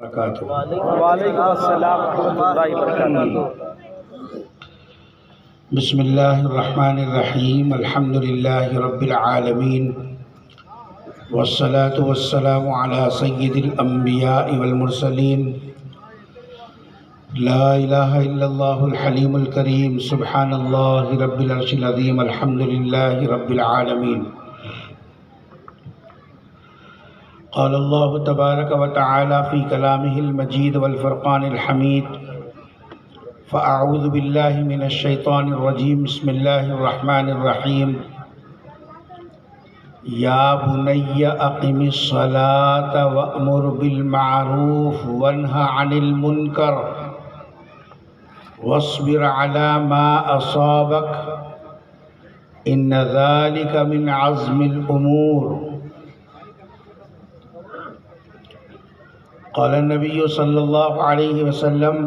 वालेकुम अस्सलाम रहमतुल्लाहि व बरकातुहू। बिस्मिल्लाहिर्रहमानिर्रहीम अल्हम्दुलिल्लाहि रब्बिल आलमीन वस्सलातु वस्सलामु अला सय्यिदिल अंबिया'i वल मुरसलीन ला इलाहा इल्लल्लाहुल हलीमुल करीम सुब्हानल्लाहि रब्बिल अर्शिल अज़ीम अल्हम्दुलिल्लाहि रब्बिल आलमीन। क़ाल अल्लाहु तबारक व तआला फ़ी कलामिहिल मजीद वल फ़ुरक़ानिल हमीद फ़अऊज़ु बिल्लाहि मिनश शैतानिर रजीम बिस्मिल्लाहिर रहमानिर रहीम। या बुनय्या अक़िमिस सलाता वअमुर बिल मारूफ़ वन्हा अनिल मुनकर वस्बिर अला मा असाबक इन्न ज़ालिका मिन अज़्मिल उमूर। क़ाल नबी सल्लल्लाहु अलैहि वसल्लम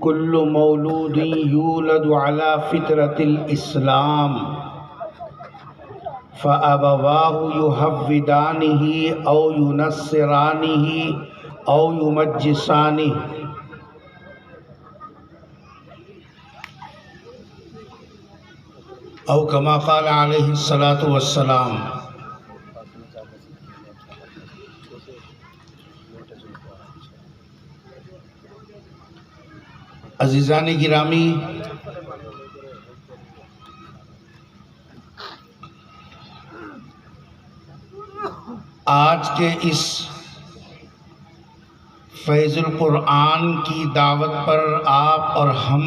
कुल्लु मौलूदिन यूलदु अला फित्रतिल इस्लाम फ़अबवाहु युहव्विदानिही औ युनस्सिरानिही औ युमज्जिसानिही। औ कमा क़ाल अलैहिस्सलातु वस्सलाम। अज़ीज़ान गिरामी, आज के इस फैज़ुल कुरान की दावत पर आप और हम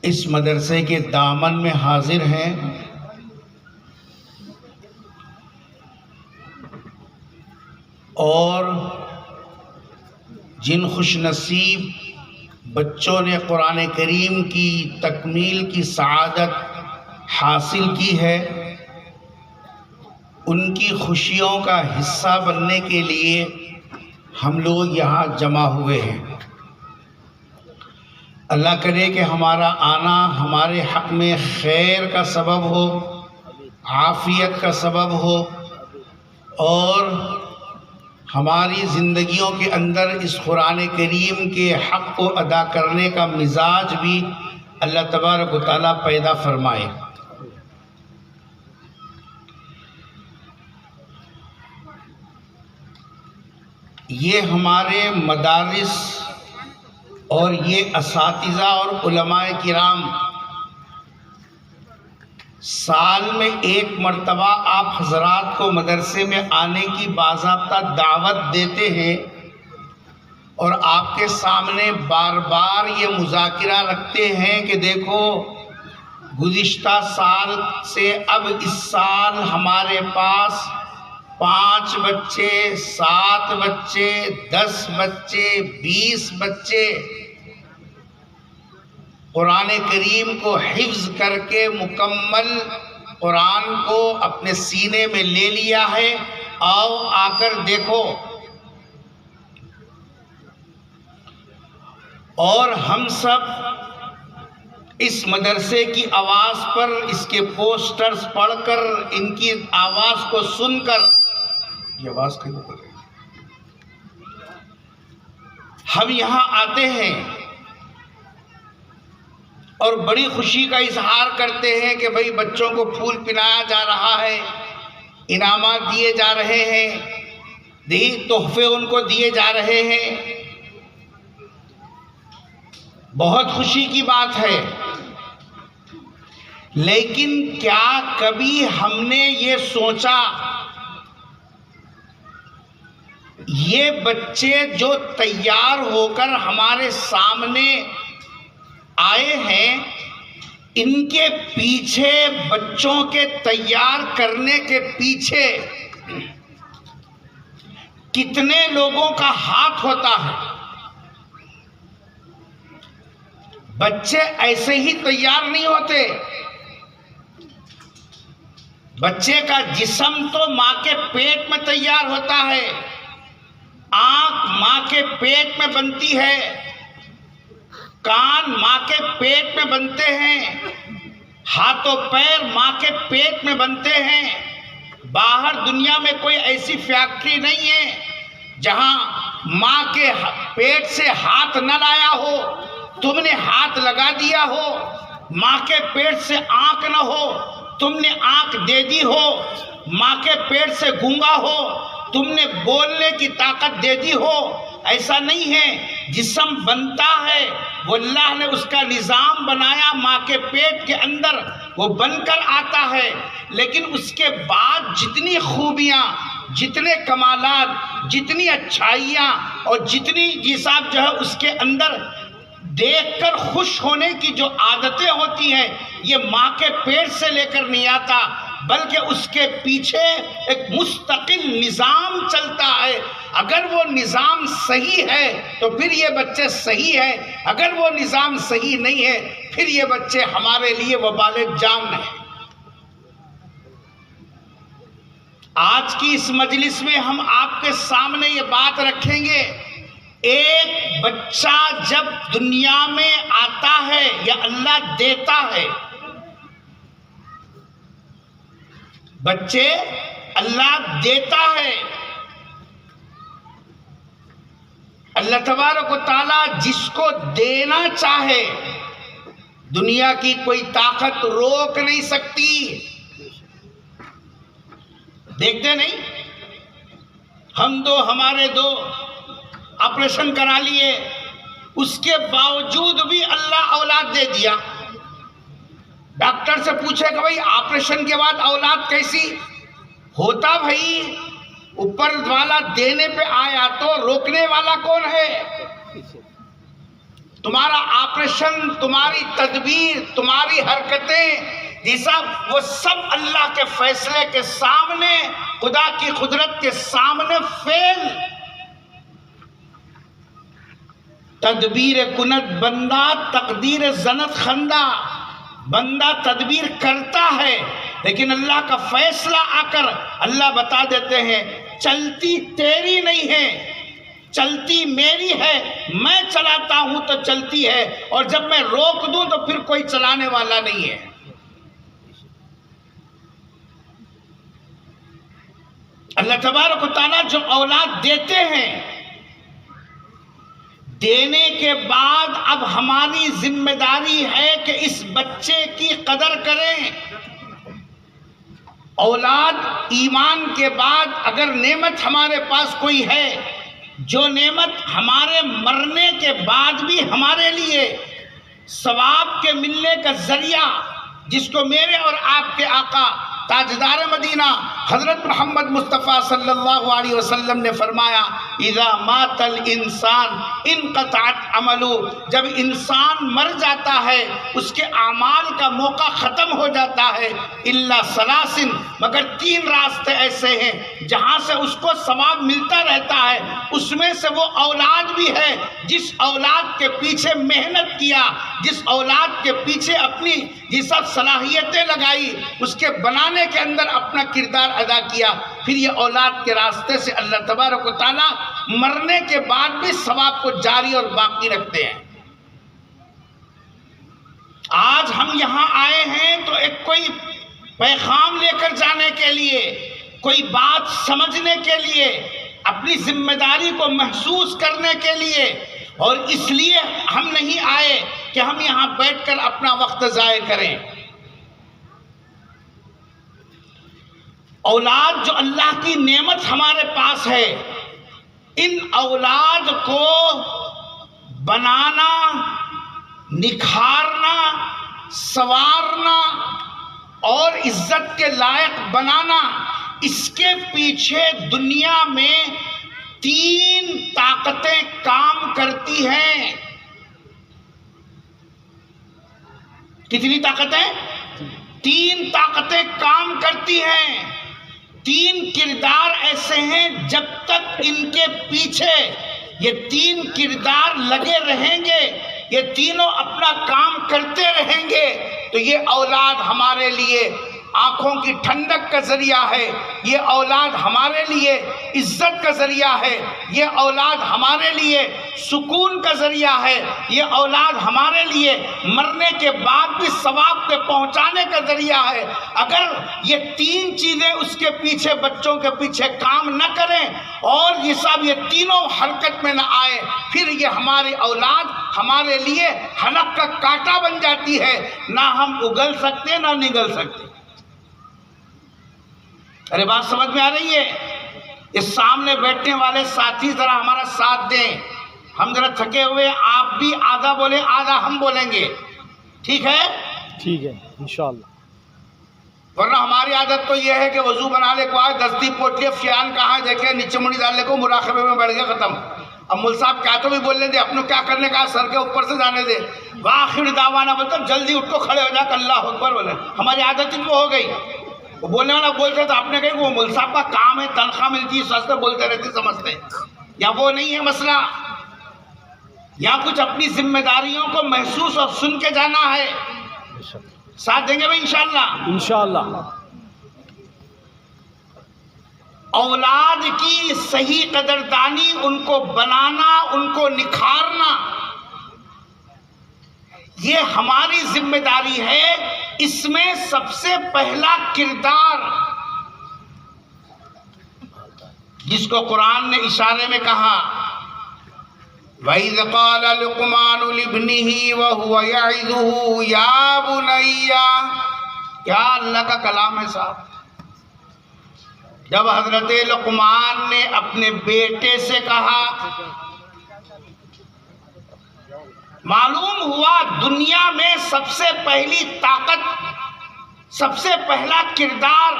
इस मदरसे के दामन में हाजिर हैं। और जिन खुशनसीब बच्चों ने कुरान करीम की तकमील की सआदत हासिल की है, उनकी खुशियों का हिस्सा बनने के लिए हम लोग यहाँ जमा हुए हैं। अल्लाह करे कि हमारा आना हमारे हक़ में खैर का सबब हो, आफ़ियत का सबब हो और हमारी ज़िंदगियों के अंदर इस कुरान करीम के हक़ को अदा करने का मिजाज भी अल्लाह तबारक व तआला पैदा फरमाए। ये हमारे मदारिस और ये असातिज़ा और उलमाए किराम साल में एक मर्तबा आप हज़रात को मदरसे में आने की बाज़ाब्ता दावत देते हैं और आपके सामने बार बार ये मुज़ाकिरा रखते हैं कि देखो गुज़िश्ता साल से अब इस साल हमारे पास 5 बच्चे, 7 बच्चे, 10 बच्चे, 20 बच्चे कुरान करीम को हिफ्ज़ करके मुकम्मल कुरान को अपने सीने में ले लिया है। आओ आकर देखो। और हम सब इस मदरसे की आवाज़ पर, इसके पोस्टर्स पढ़कर, इनकी आवाज़ को सुनकर, ये आवाज़ कहीं पर हम यहाँ आते हैं और बड़ी खुशी का इजहार करते हैं कि भाई बच्चों को फूल पिलाया जा रहा है, इनामात दिए जा रहे हैं, तोहफे उनको दिए जा रहे हैं। बहुत खुशी की बात है। लेकिन क्या कभी हमने ये सोचा, ये बच्चे जो तैयार होकर हमारे सामने आए हैं, इनके पीछे, बच्चों के तैयार करने के पीछे कितने लोगों का हाथ होता है? बच्चे ऐसे ही तैयार नहीं होते। बच्चे का जिस्म तो माँ के पेट में तैयार होता है, आँख माँ के पेट में बनती है, कान माँ के पेट में बनते हैं, हाथों पैर माँ के पेट में बनते हैं। बाहर दुनिया में कोई ऐसी फैक्ट्री नहीं है जहां माँ के पेट से हाथ न लाया हो, तुमने हाथ लगा दिया हो। माँ के पेट से आंख न हो, तुमने आंख दे दी हो। माँ के पेट से गूंगा हो, तुमने बोलने की ताकत दे दी हो। ऐसा नहीं है। जिस्म बनता है वो अल्लाह ने उसका निज़ाम बनाया, माँ के पेट के अंदर वो बनकर आता है। लेकिन उसके बाद जितनी खूबियाँ, जितने कमालात, जितनी अच्छाइयाँ और जितनी जिसाब जो है उसके अंदर देखकर खुश होने की जो आदतें होती हैं, ये माँ के पेट से लेकर नहीं आता, बल्कि उसके पीछे एक मुस्तकिल निज़ाम चलता है। अगर वो निज़ाम सही है तो फिर ये बच्चे सही है, अगर वो निज़ाम सही नहीं है फिर ये बच्चे हमारे लिए वबाले जान है। आज की इस मजलिस में हम आपके सामने ये बात रखेंगे, एक बच्चा जब दुनिया में आता है या अल्लाह देता है, बच्चे अल्लाह देता है। अल्लाह तबारक व तआला जिसको देना चाहे दुनिया की कोई ताकत रोक नहीं सकती। देखते नहीं, हम दो हमारे दो ऑपरेशन करा लिए, उसके बावजूद भी अल्लाह औलाद दे दिया। डॉक्टर से पूछे कि भाई ऑपरेशन के बाद औलाद कैसी होता? भाई ऊपर वाला देने पे आया तो रोकने वाला कौन है? तुम्हारा ऑपरेशन, तुम्हारी तदबीर, तुम्हारी हरकतें, जैसा वो सब अल्लाह के फैसले के सामने, खुदा की कुदरत के सामने फेल। तदबीर कुनत बंदा, तकदीर जन्नत खंदा। बंदा तदबीर करता है लेकिन अल्लाह का फैसला आकर अल्लाह बता देते हैं चलती तेरी नहीं है, चलती मेरी है। मैं चलाता हूं तो चलती है, और जब मैं रोक दूं तो फिर कोई चलाने वाला नहीं है। अल्लाह तबारक व तआला जो औलाद देते हैं, देने के बाद अब हमारी जिम्मेदारी है कि इस बच्चे की कदर करें। औलाद ईमान के बाद अगर नेमत हमारे पास कोई है, जो नेमत हमारे मरने के बाद भी हमारे लिए सवाब के मिलने का जरिया, जिसको मेरे और आपके आका ताजदार मदीना हजरत मोहम्मद मुस्तफ़ा सल्लल्लाहु अलैहि वसल्लम ने फरमाया, इज़ा मातल इंसान इनक़ताअत अमलु, जब इंसान मर जाता है उसके आमाल का मौका ख़त्म हो जाता है, इल्ला सलासिन, मगर 3 रास्ते ऐसे हैं जहाँ से उसको सवाब मिलता रहता है। उसमें से वो औलाद भी है, जिस औलाद के पीछे मेहनत किया, जिस औलाद के पीछे अपनी ये सब सलाहियतें लगाई, उसके बनाने के अंदर अपना किरदार अदा किया, फिर ये औलाद के रास्ते से अल्लाह तबारक व तआला मरने के बाद भी सवाब को जारी और बाकी रखते हैं। आज हम यहाँ आए हैं तो एक कोई पैगाम लेकर जाने के लिए, कोई बात समझने के लिए, अपनी जिम्मेदारी को महसूस करने के लिए, और इसलिए हम नहीं आए कि हम यहाँ बैठकर अपना वक्त ज़ाय करें। औलाद जो अल्लाह की नेमत हमारे पास है, इन औलाद को बनाना, निखारना, संवारना और इज्जत के लायक बनाना, इसके पीछे दुनिया में 3 ताकतें काम करती हैं। कितनी ताकतें? 3 ताकतें काम करती हैं। 3 किरदार ऐसे हैं, जब तक इनके पीछे ये 3 किरदार लगे रहेंगे, ये तीनों अपना काम करते रहेंगे, तो ये औलाद हमारे लिए आँखों की ठंडक का ज़रिया है, ये औलाद हमारे लिए इज़्ज़त का ज़रिया है, ये औलाद हमारे लिए सुकून का ज़रिया है, ये औलाद हमारे लिए मरने के बाद भी सवाब पे पहुँचाने का ज़रिया है। अगर ये तीन चीज़ें उसके पीछे, बच्चों के पीछे काम न करें और ये सब ये तीनों हरकत में न आए, फिर ये हमारी औलाद हमारे लिए हलक का कांटा बन जाती है, ना हम उगल सकते ना निगल सकते। अरे बात समझ में आ रही है? इस सामने बैठने वाले साथी जरा हमारा साथ दें, हम जरा थके हुए, आप भी आधा बोले आधा हम बोलेंगे, ठीक है? ठीक है इंशाअल्लाह। वरना हमारी आदत तो यह है कि वजू बनाने को आए, दस्ती पोट लिया, फ्यान कहाँ देखे, नीचे मुड़ी डालने को, मुराकबे में बढ़ गया, खत्म। अब मुल साहब क्या तो भी बोलने दे, अपने क्या करने का, सर के ऊपर से जाने दे। आखिर दावाना बोलते जल्दी उठ को खड़े हो जा, अल्लाह अकबर बोले। हमारी आदत ही वो हो गई, वो बोलने वाला बोलते तो आपने कही वो मुल साहब का काम है, तनख्वाह मिलती है, सस्ते बोलते रहते, समझते। या वो नहीं है मसला, या कुछ अपनी जिम्मेदारियों को महसूस और सुन के जाना है। साथ देंगे भाई इंशाअल्लाह? इंशाअल्लाह। औलाद की सही कदरदानी, उनको बनाना, उनको निखारना, ये हमारी जिम्मेदारी है। इसमें सबसे पहला किरदार जिसको कुरान ने इशारे में कहा, वइज़ क़ाल लुक़मान लिब्निही व हुवा यइज़ुहु या बुनैया, क्या अल्लाह का कलाम है साहब। जब हजरत लुक़मान ने अपने बेटे से कहा, मालूम हुआ दुनिया में सबसे पहली ताकत, सबसे पहला किरदार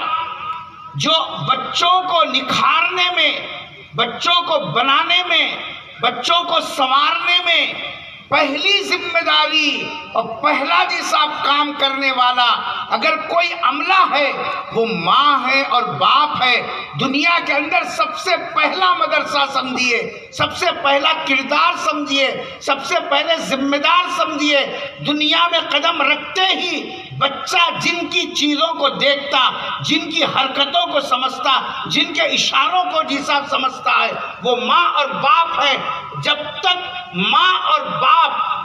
जो बच्चों को निखारने में, बच्चों को बनाने में, बच्चों को संवारने में पहली जिम्मेदारी और पहला जैसा काम करने वाला अगर कोई अमला है वो माँ है और बाप है। दुनिया के अंदर सबसे पहला मदरसा समझिए, सबसे पहला किरदार समझिए, सबसे पहले जिम्मेदार समझिए। दुनिया में कदम रखते ही बच्चा जिनकी चीज़ों को देखता, जिनकी हरकतों को समझता, जिनके इशारों को जिसा समझता है वो माँ और बाप है। जब तक माँ और बाप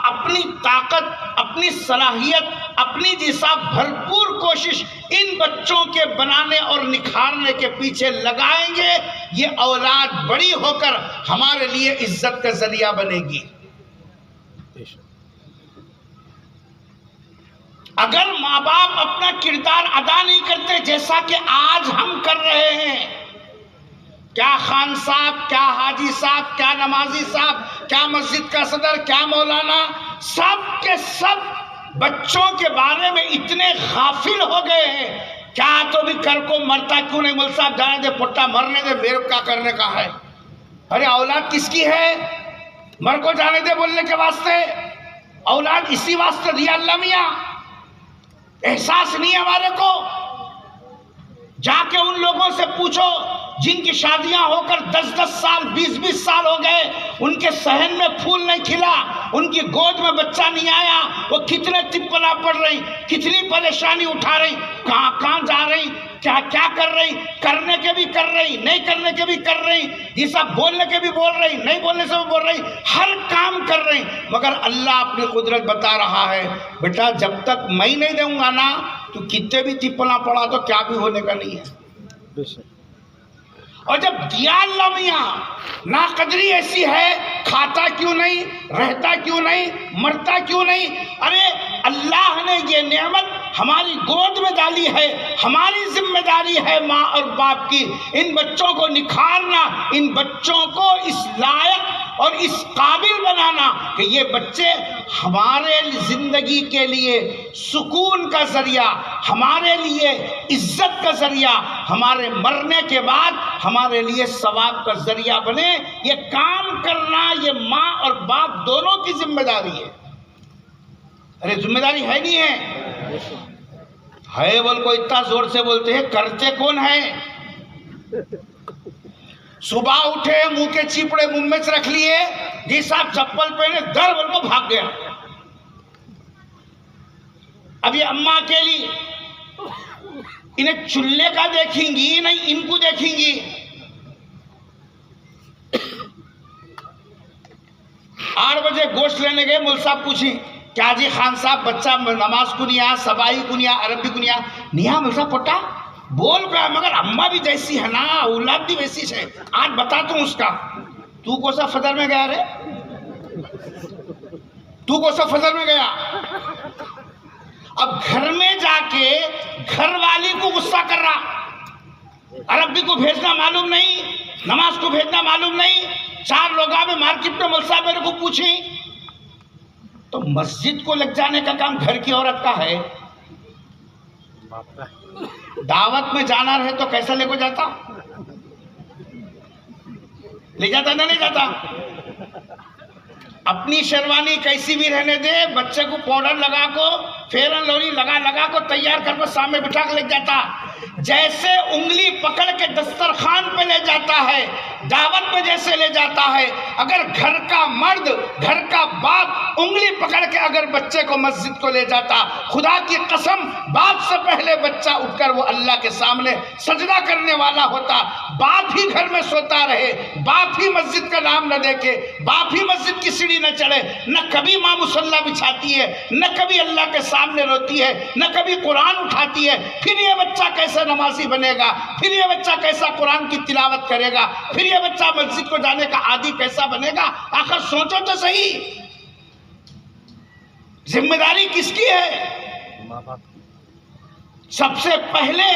अपनी ताकत, अपनी सलाहियत, अपनी जैसा भरपूर कोशिश इन बच्चों के बनाने और निखारने के पीछे लगाएंगे, ये औलाद बड़ी होकर हमारे लिए इज्जत का जरिया बनेगी। अगर माँ बाप अपना किरदार अदा नहीं करते जैसा कि आज हम कर रहे हैं, क्या खान साहब, क्या हाजी साहब, क्या नमाजी साहब, क्या मस्जिद का सदर, क्या मौलाना, सब के सब बच्चों के बारे में इतने गाफिल हो गए हैं। क्या तो भी कर को मरता क्यों नहीं, मुल साहब जाने दे, पुट्टा मरने दे, मेरे को क्या करने का है। अरे औलाद किसकी है? मर को जाने दे बोलने के वास्ते। औलाद इसी वास्ते दिया अल्लाह मियाँ। एहसास नहीं है हमारे को? जाके उन लोगों से पूछो जिनकी शादियां होकर 10-10 साल, 20-20 साल हो गए, उनके सहन में फूल नहीं खिला, उनकी गोद में बच्चा नहीं आया, वो कितने तिप्पला पड़ रही, कितनी परेशानी उठा रही, कहाँ कहाँ जा रही, क्या क्या कर रही, करने के भी कर रही, नहीं करने के भी कर रही, ये सब बोलने के भी बोल रही, नहीं बोलने से भी बोल रही, हर काम कर रही। मगर अल्लाह अपनी कुदरत बता रहा है, बेटा जब तक मैं नहीं दूंगा ना, तो कितने भी तिप्पला पड़ा तो क्या भी होने का नहीं है। और जब दिया अल्लाह मियाँ, नाकदरी ऐसी है, खाता क्यों नहीं, रहता क्यों नहीं, मरता क्यों नहीं। अरे अल्लाह ने ये नेमत हमारी गोद में डाली है, हमारी जिम्मेदारी है माँ और बाप की इन बच्चों को निखारना, इन बच्चों को इस लायक और इस काबिल बनाना कि ये बच्चे हमारे जिंदगी के लिए सुकून का जरिया, हमारे लिए इज्जत का जरिया, हमारे मरने के बाद हमारे लिए सवाब का जरिया बने। ये काम करना ये माँ और बाप दोनों की जिम्मेदारी है। अरे जिम्मेदारी है नहीं है बोल को इतना जोर से बोलते हैं, करते कौन है? सुबह उठे, मुंह के चिपड़े मुंह में रख लिए, जी साहब चप्पल पहने, दर बोल को भाग गया। अभी अम्मा अकेली, इन्हें चूल्हे का देखेंगी नहीं इनको देखेंगी। 8 बजे गोश्त लेने गए, मुल साहब पूछी क्या जी खान साहब बच्चा नमाज को नहीं आया, सबाई को नहीं आया, अरबी को नहीं आया, निया मुल साहब पोटा बोल रहा मगर अम्मा भी जैसी है ना, औलाद भी वैसी है, आज बता तू उसका। तू कौन सा फजर में गया रे, तू कौन सा फजर में गया? अब घर में जाके घर वाली को गुस्सा कर रहा, अरबी को भेजना मालूम नहीं, नमाज को भेजना मालूम नहीं। 4 लोग में मार्केट में मुल्सा मेरे को पूछी तो मस्जिद को लग जाने का काम घर की औरत का है। दावत में जाना रहे तो कैसा लेको जाता, ले जाता ना, नहीं जाता। अपनी शेरवानी कैसी भी रहने दे, बच्चे को पाउडर लगा को, फेयर एंड लवली लगा को तैयार करके सामने बिठा के ले जाता। जैसे उंगली पकड़ के दस्तरखान पे ले जाता है, दावत में जैसे ले जाता है, अगर घर का मर्द, घर का बाप उंगली पकड़ के अगर बच्चे को मस्जिद को ले जाता, खुदा की कसम बाप से पहले बच्चा उठकर वो अल्लाह के सामने सजदा करने वाला होता। बाप ही घर में सोता रहे, बाप ही मस्जिद का नाम न देखे, बाप ही मस्जिद की सीढ़ी न चढ़े, न कभी माँ मुसल्ला बिछाती है, न कभी अल्लाह के सामने रोती है, न कभी कुरान उठाती है, फिर ये बच्चा कैसे नमाजी बनेगा, फिर ये बच्चा कैसा कुरान की तिलावत करेगा, फिर ये बच्चा मस्जिद को जाने का आदी कैसा बनेगा? आखिर सोचो तो सही, जिम्मेदारी किसकी है? सबसे पहले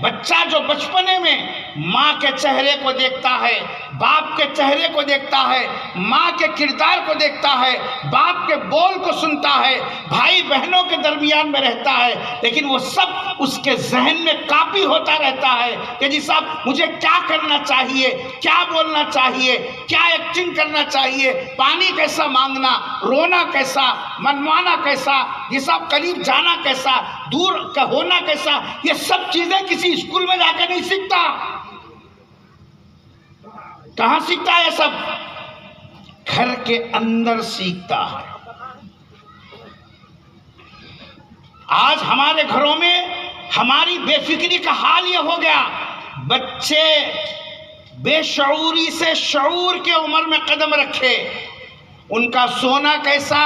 बच्चा जो बचपने में माँ के चेहरे को देखता है, बाप के चेहरे को देखता है, माँ के किरदार को देखता है, बाप के बोल को सुनता है, भाई बहनों के दरमियान में रहता है, लेकिन वो सब उसके जहन में कापी होता रहता है कि जी साहब मुझे क्या करना चाहिए, क्या बोलना चाहिए, क्या एक्टिंग करना चाहिए, पानी कैसा मांगना, रोना कैसा, मनवाना कैसा, ये सब करीब जाना कैसा, दूर का होना कैसा, ये सब चीजें किसी स्कूल में जाकर नहीं सीखता। कहां सीखता है? सब घर के अंदर सीखता है। आज हमारे घरों में हमारी बेफिक्री का हाल यह हो गया, बच्चे बेशऊरी से शऊर के उम्र में कदम रखे, उनका सोना कैसा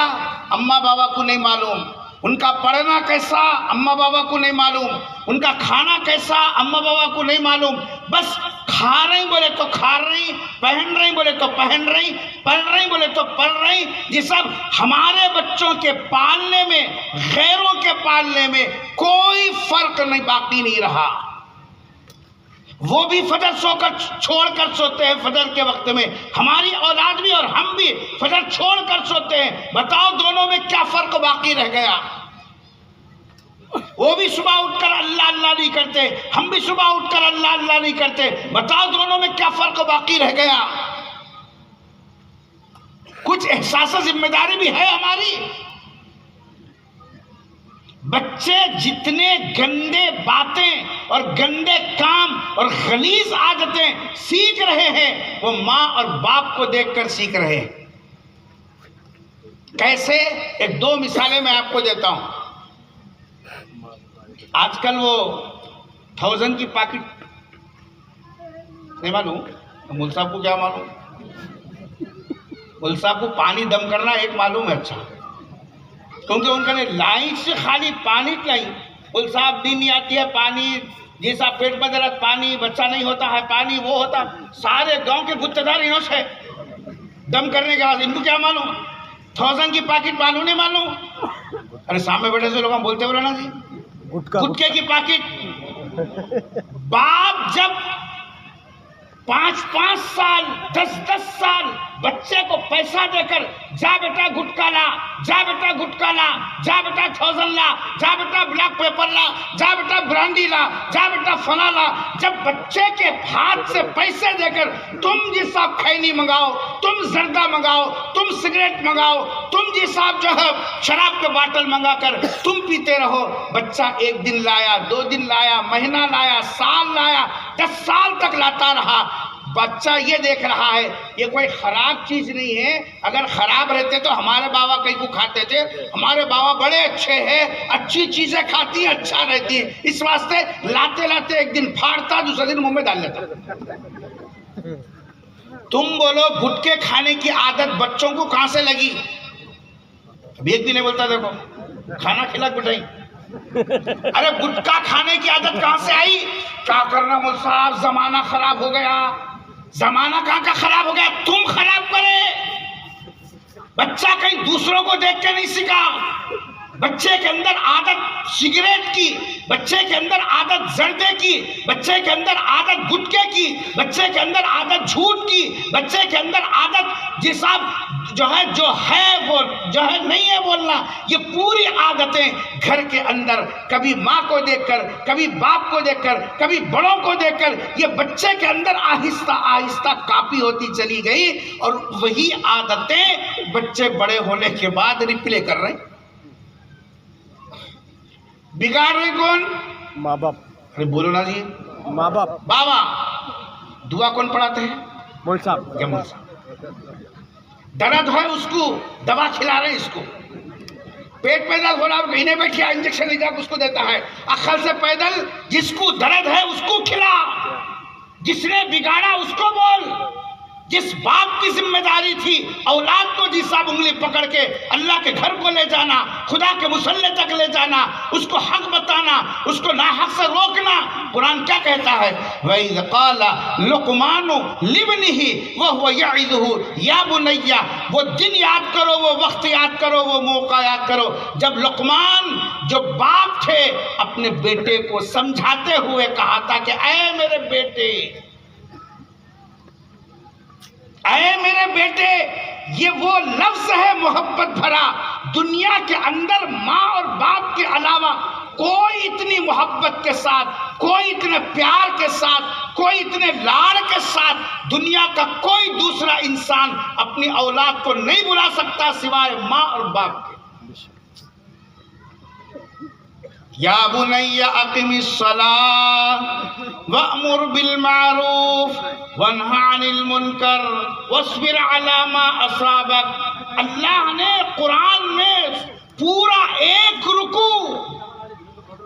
अम्मा बाबा को नहीं मालूम, उनका पढ़ना कैसा अम्मा बाबा को नहीं मालूम, उनका खाना कैसा अम्मा बाबा को नहीं मालूम, बस खा रही बोले तो खा रही, पहन रही बोले तो पहन रही, पढ़ रही बोले तो पढ़ रही। ये सब हमारे बच्चों के पालने में, गैरों के पालने में कोई फर्क नहीं बाकी नहीं रहा। वो भी फजर सोकर छोड़कर सोते हैं फजर के वक्त में, हमारी औलाद भी और हम भी फजर छोड़कर सोते हैं। बताओ दोनों में क्या फर्क बाकी रह गया? वो भी सुबह उठकर अल्लाह अल्लाह नहीं करते, हम भी सुबह उठकर अल्लाह अल्लाह नहीं करते। बताओ दोनों में क्या फर्क बाकी रह गया? कुछ एहसास जिम्मेदारी भी है हमारी। बच्चे जितने गंदे बातें और गंदे काम और गलीज आदतें सीख रहे हैं, वो माँ और बाप को देखकर सीख रहे हैं। कैसे? 1-2 मिसालें मैं आपको देता हूं। आजकल वो 1000 की पैकेट नहीं मालूम, मुल साहब को क्या मालूम? मुल साहब को पानी दम करना एक मालूम है, अच्छा, क्योंकि उनका ने लाइन से खाली पानी लाई। मुल साहब दिन नहीं आती है पानी, जैसा पेट में दर्द पानी, बच्चा नहीं होता है पानी, वो होता। सारे गांव के गुत्तेदार इन्हों से दम करने के बाद इनको क्या मालूम? 1000 की पैकेट मालूम नहीं मालूम? अरे सामने बैठे से लोग बोलते बोले ना जी गुटके की पैकेट। बाप जब 5-5 साल 10-10 साल बच्चे को पैसा देकर जा बेटा गुटखा ला, जा बेटा गुटखा ला, जा बेटा 1000 ला, जा बेटा ब्लैक पेपर ला, जा बेटा ब्रांडी ला, जा बेटा फना ला, जब बच्चे के हाथ से पैसे देकर तुम जी साहब खैनी मंगाओ, तुम जर्दा मंगाओ, तुम सिगरेट मंगाओ, तुम जी साहब जो है शराब के बाटल मंगाकर तुम पीते रहो। बच्चा 1 दिन लाया, 2 दिन लाया, महीना लाया, साल लाया, 10 साल तक लाता रहा। बच्चा ये देख रहा है ये कोई खराब चीज नहीं है, अगर खराब रहते तो हमारे बाबा कहीं को खाते थे, हमारे बाबा बड़े अच्छे हैं, अच्छी चीजें खाती हैं, अच्छा रहती है, इस वास्ते लाते लाते एक दिन फाड़ता, दूसरे दिन मुंह में डाल लेता। तुम बोलो गुटखे खाने की आदत बच्चों को कहां से लगी? अभी एक भी नहीं बोलता देखो खाना खिला गुटाई। अरे गुटखा खाने की आदत कहां से आई? क्या करना मौलवी साहब, जमाना खराब हो गया। जमाना कहां का खराब हो गया? तुम खराब करे। बच्चा कहीं दूसरों को देख के नहीं सीखा। बच्चे के अंदर आदत सिगरेट की, बच्चे के अंदर आदत जर्दे की, बच्चे के अंदर आदत गुटखे की, बच्चे के अंदर आदत झूठ की, बच्चे के अंदर आदत जिसा जो है वो जो है नहीं है बोलना, ये पूरी आदतें घर के अंदर कभी माँ को देखकर, कभी बाप को देखकर, कभी बड़ों को देखकर ये बच्चे के अंदर आहिस्ता आहिस्ता कापी होती चली गई और वही आदतें बच्चे बड़े होने के बाद रिप्ले कर रहे। बिगाड़ रहे कौन? माँ बाप। अरे बोलो ना जी। माँ बाप। बाबा दुआ कौन पढ़ाते हैं? मौलवी साहब। क्या मौलवी साहब? दर्द है उसको दवा खिला रहे, इसको पेट में दर्द हो रहा है इन्हें बैठिया इंजेक्शन ले जाकर उसको देता है। अक्ल से पैदल जिसको दर्द है उसको खिला, जिसने बिगाड़ा उसको बोल। जिस बाप की जिम्मेदारी थी औलाद को जिस साहब उंगली पकड़ के अल्लाह के घर को ले जाना, खुदा के मुसल्ले तक ले जाना, उसको हक बताना, उसको नाहक से रोकना। कुरान क्या कहता है? वइज़ क़ाला लुक़मानु लिब्निही वहुव यइज़ुहु या बुनय्या। वो दिन याद करो, वो वक्त याद करो, वो मौका याद करो जब लुक़मान जो बाप थे अपने बेटे को समझाते हुए कहा था कि ऐ मेरे बेटे, ऐ मेरे बेटे, ये वो लफ्ज है मोहब्बत भरा। दुनिया के अंदर माँ और बाप के अलावा कोई इतनी मोहब्बत के साथ, कोई इतने प्यार के साथ, कोई इतने लाड़ के साथ दुनिया का कोई दूसरा इंसान अपनी औलाद को नहीं बुला सकता सिवाय माँ और बाप के। या बुनय्या अक़िमिस सलाह वअमुर बिल मारूफ वन्हा अनिल मुनकर वस्बिर अला मा असाबक। अल्लाह ने कुरान में पूरा एक रुकू,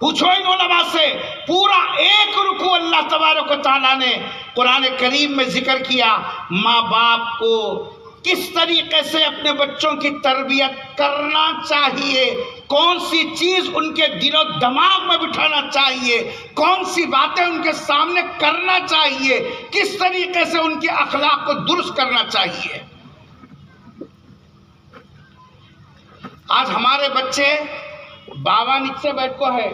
पूछो इन उलमा से, पूरा एक रुकू अल्लाह तबारक व तआला ने कुरान करीम में जिक्र किया माँ बाप को किस तरीके से अपने बच्चों की तरबियत करना चाहिए, कौन सी चीज उनके दिलो दिमाग में बिठाना चाहिए, कौन सी बातें उनके सामने करना चाहिए, किस तरीके से उनके अखलाक को दुरुस्त करना चाहिए। आज हमारे बच्चे बाबा नीचे बैठ को है,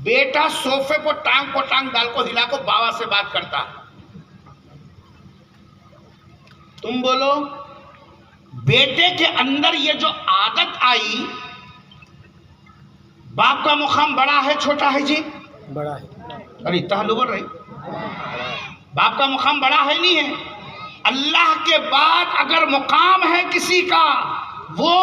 बेटा सोफे को टांग डाल को हिला को बाबा से बात करता। तुम बोलो बेटे के अंदर ये जो आदत आई, बाप का मुकाम बड़ा है छोटा है जी? बड़ा है। अरे इतना बोल रही, बाप का मुकाम बड़ा है नहीं है? अल्लाह के बाद अगर मुकाम है किसी का वो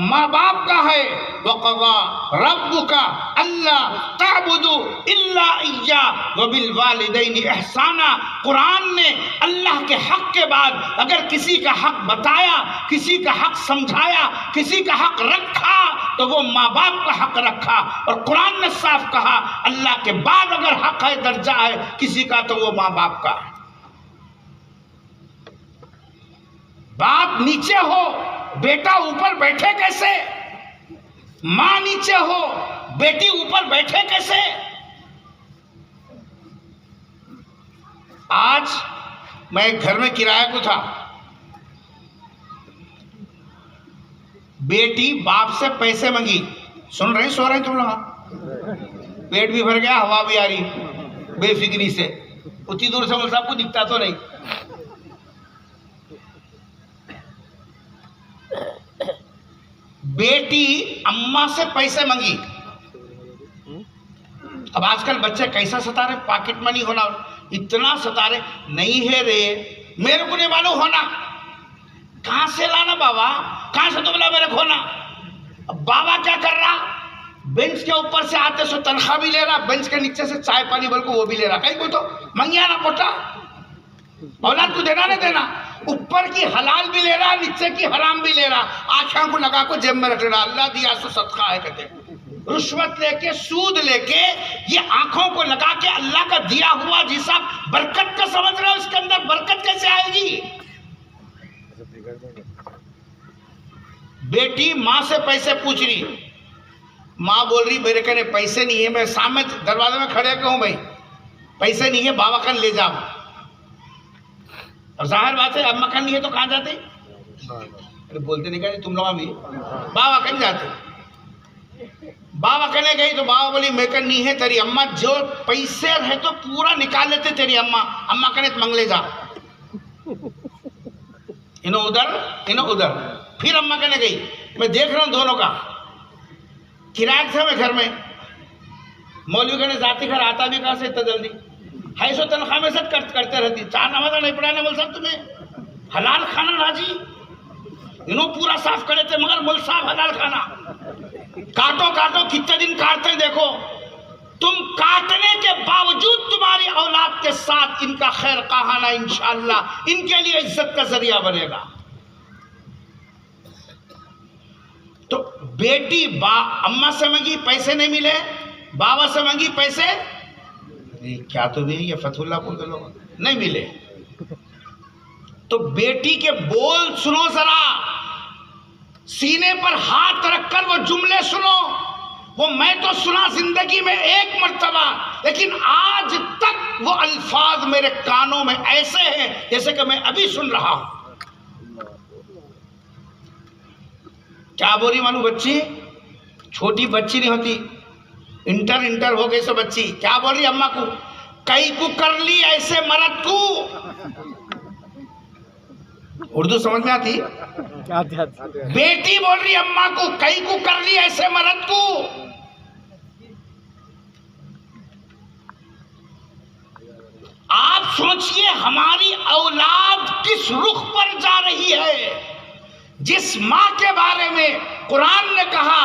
माँ बाप का है। वक़ज़ा रब्बुका अल्ला तअबुदू इल्ला इय्या व बिल वालिदैनि इहसाना। कुरान ने अल्लाह के हक के बाद अगर किसी का हक बताया, किसी का हक समझाया, किसी का हक रखा तो वो माँ बाप का हक रखा। और कुरान ने साफ कहा अल्लाह के बाद अगर हक है, दर्जा है किसी का तो वो माँ बाप का। बाप नीचे हो बेटा ऊपर बैठे कैसे? मां नीचे हो बेटी ऊपर बैठे कैसे? आज मैं घर में किराए को था, बेटी बाप से पैसे मांगी। सुन रहे सो रहे तुम लोग? पेट भी भर गया, हवा भी आ रही बेफिक्री से। उतनी दूर से मुझे आपको दिखता तो नहीं। बेटी अम्मा से पैसे मांगी। अब आजकल बच्चे कैसा सता रहे, पॉकेट मनी होना इतना सता रहे, नहीं है रे मेरे को नहीं मालूम होना, कहां से लाना बाबा, कहां से तो बोला मेरे खोना। अब बाबा क्या कर रहा, बेंच के ऊपर से आते सो तनख्वाह भी ले रहा, बेंच के नीचे से चाय पानी बोल को वो भी ले रहा, कहीं कोई तो मंगिया ना पोटा। औलाद को देना नहीं देना, ऊपर की हलाल भी ले रहा, नीचे की हराम भी ले रहा, आंखों को लगा को जेब में रख रहा, अल्लाह दिया सो सदका है कहते। रुश्वत लेके, सूद लेके, ये आंखों को लगा के अल्लाह का दिया हुआ जिसा बरकत का समझ रहे हो, इसके अंदर बरकत कैसे आएगी? बेटी माँ से पैसे पूछ रही, माँ बोल रही मेरे कहने पैसे नहीं है, मैं सामने दरवाजे में खड़े कहूँ भाई पैसे नहीं है, बाबा कन ले जाओ। और जाहिर बात है अम्मा कन नहीं है तो कहाँ जाते? अरे बोलते नहीं कहते तुम लोग अभी बाबा कन जाते। बाबा कने गई तो बाबा बोली मैं कन नहीं है, तेरी अम्मा जो पैसे रहे तो पूरा निकाल लेते तेरी अम्मा, अम्मा कने तो मंगले जा, इन्हों उधर इन्हों उधर। फिर अम्मा कने गई, मैं देख रहा हूँ दोनों का किराया था, मैं घर में मौलवी कने जाती घर आता भी कहाँ से इतना जल्दी है, सो तनख्वाह में सब करते रहती, 4 नमाज़ नहीं पढ़ाने बोल सब तुम्हें हलाल खाना राजी, इन्हों पूरा साफ करे थे मगर बोल साहब हलाल खाना काटो काटो, कितने दिन काटते देखो, तुम काटने के बावजूद तुम्हारी औलाद के साथ इनका खैर कहाना इंशाअल्लाह इनके लिए इज्जत का जरिया बनेगा। तो बेटी अम्मा से मांगी पैसे नहीं मिले, बाबा से मांगी पैसे, क्या तो भी ये फतहुल्लापुर के लोग नहीं मिले, तो बेटी के बोल सुनो जरा, सीने पर हाथ रखकर वो जुमले सुनो, वो मैं तो सुना जिंदगी में 1 मर्तबा, लेकिन आज तक वो अल्फाज मेरे कानों में ऐसे हैं जैसे कि मैं अभी सुन रहा हूं। क्या बोली मालूम? बच्ची, छोटी बच्ची नहीं होती, इंटर हो गई सो बच्ची, क्या बोल रही अम्मा को? कई को कर ली ऐसे मरद को। उर्दू समझ में आती? बेटी बोल रही अम्मा को कई को कर ली ऐसे मरद को। आप सोचिए हमारी औलाद किस रुख पर जा रही है। जिस माँ के बारे में कुरान ने कहा,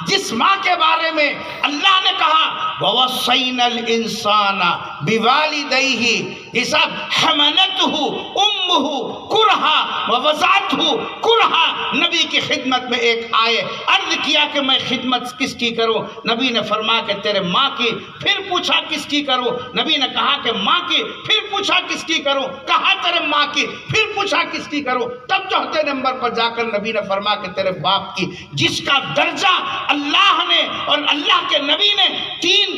जिस माँ के बारे में अल्लाह ने कहा ववस्सैनल इंसाना बिवालिदैहि, इसा हमलतहु उम्मुहु कुरहा ववज़अतहु कुरहा। नबी की खिदमत में एक आए, अर्ज किया कि मैं खिदमत किसकी करूं? नबी ने फरमाया कि तेरे माँ की। फिर पूछा किसकी करूं? नबी ने कहा कि माँ की। फिर पूछा किसकी करूं? कहा तेरे माँ की। फिर पूछा किसकी करूं? तब चौथे नंबर पर जाकर नबी ने फरमाया कि तेरे बाप की, जिसका दर्जा अल्लाह ने और अल्लाह के नबी ने तीन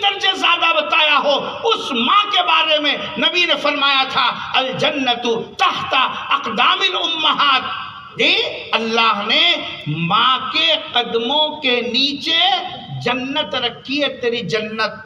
दर्जे ज्यादा बताया हो, उस माँ के बारे में नबी ने फरमाया था अल जन्नतु तहता अक़दामिल उम्महात। अल्लाह ने माँ के कदमों के नीचे जन्नत रखी है, तेरी जन्नत।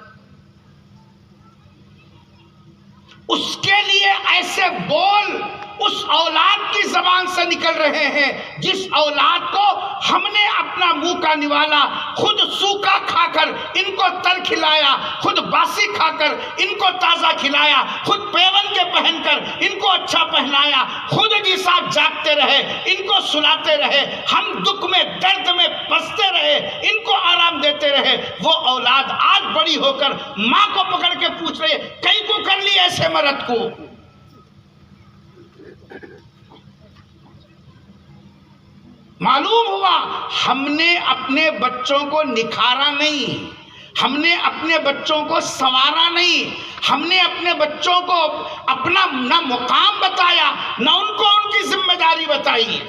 उसके लिए ऐसे बोल उस औलाद की जबान से निकल रहे हैं जिस औलाद को हमने अपना मुंह का निवाला खुद सूखा खाकर इनको तर खिलाया, खुद बासी खाकर इनको ताजा खिलाया, खुद पेवन के पहनकर इनको अच्छा पहनाया, खुद जी साहब जागते रहे, इनको सुलाते रहे, हम दुख में दर्द में फंसते रहे, इनको आराम देते रहे। वो औलाद आज बड़ी होकर माँ को पकड़ के पूछ रहे कई को कर ली ऐसे मर्द को। मालूम हुआ हमने अपने बच्चों को निखारा नहीं, हमने अपने बच्चों को संवारा नहीं, हमने अपने बच्चों को अपना ना मुकाम बताया ना उनको उनकी जिम्मेदारी बताई।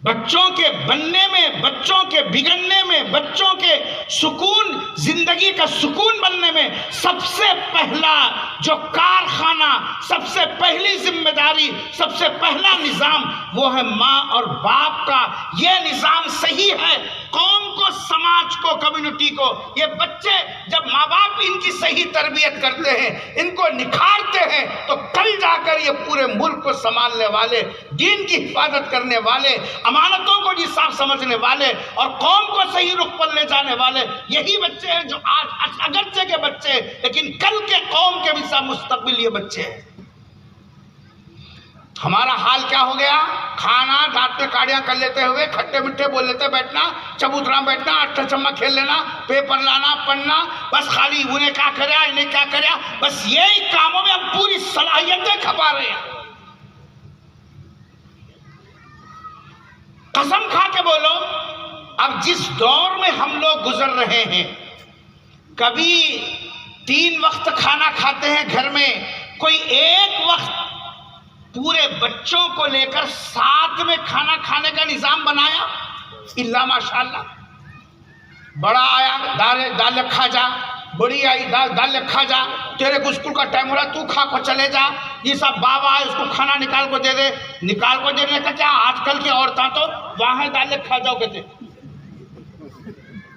बच्चों के बनने में, बच्चों के बिगड़ने में, बच्चों के सुकून, जिंदगी का सुकून बनने में सबसे पहला जो कारखाना, सबसे पहली जिम्मेदारी, सबसे पहला निजाम वो है माँ और बाप का। ये निजाम सही है कौम को, समाज को, कम्युनिटी को। ये बच्चे जब माँ बाप इनकी सही तरबियत करते हैं, इनको निखारते हैं, तो कल जाकर ये पूरे मुल्क को संभालने वाले, दीन की हिफाजत करने वाले, अमानतों को जी साफ समझने वाले और कौम को सही रुख पर ले जाने वाले यही बच्चे हैं जो आज अगरचे के बच्चे हैं, लेकिन कल के कौम के भी साफ मुस्तकबिल ये बच्चे हैं। हमारा हाल क्या हो गया? खाना दांत में काड़ियां कर लेते हुए खट्टे मिट्टे बोल लेते बैठना, चबूतरा बैठना, अट्ठा चम्मा खेल लेना, पेपर लाना, पढ़ना, बस खाली उन्हें क्या कराया इन्हें क्या कराया, बस यही कामों में हम पूरी सलाहियतें खपा रहे हैं। कसम खा के बोलो, अब जिस दौर में हम लोग गुजर रहे हैं, कभी 3 वक्त खाना खाते हैं घर में, कोई एक वक्त पूरे बच्चों को लेकर साथ में खाना खाने का निजाम बनाया? इल्ला माशाअल्लाह। बड़ा आया दाल खा जा, बड़ी आई दाल खा जा, तेरे को स्कूल का टाइम हो रहा तू खा को चले जा, ये सब बाबा है उसको खाना निकाल को दे दे, निकाल को देने का क्या, आजकल की औरतें तो वहां दाल खा जाओ कहते।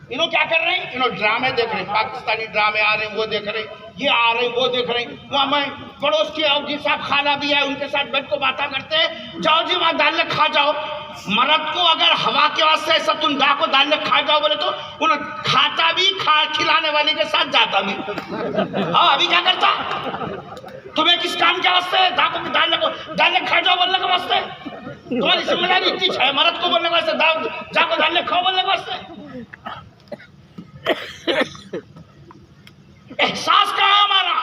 इन्हों क्या कर रहे हैं? इन्हों ड्रामे देख रहे हैं, पाकिस्तानी ड्रामे आ रहे हैं, वो देख रहे हैं, ये आ रहे हैं, वो देख रहे हैं। वहाँ मैं पड़ोस के अवजी साहब खाला भी है, उनके साथ बैठ को बातें करते हैं, जाओ जी वहाँ दाल खा जाओ। मर्द को अगर हवा के वास्ते ऐसा तुम दा को दाल खा जाओ बोले तो उन्हें खाता भी, खिलाने वाले के साथ जाता भी। हाँ अभी क्या करता? तुम्हें किस काम के वास्ते दा को दाल खा जाओ बोलने के वास्ते? तुम्हारी जिम्मेदारी इतनी है मर्द को बोलने के वास्ते, जा को दाल खाओ बोलने के वास्ते? एहसास कहाँ है हमारा?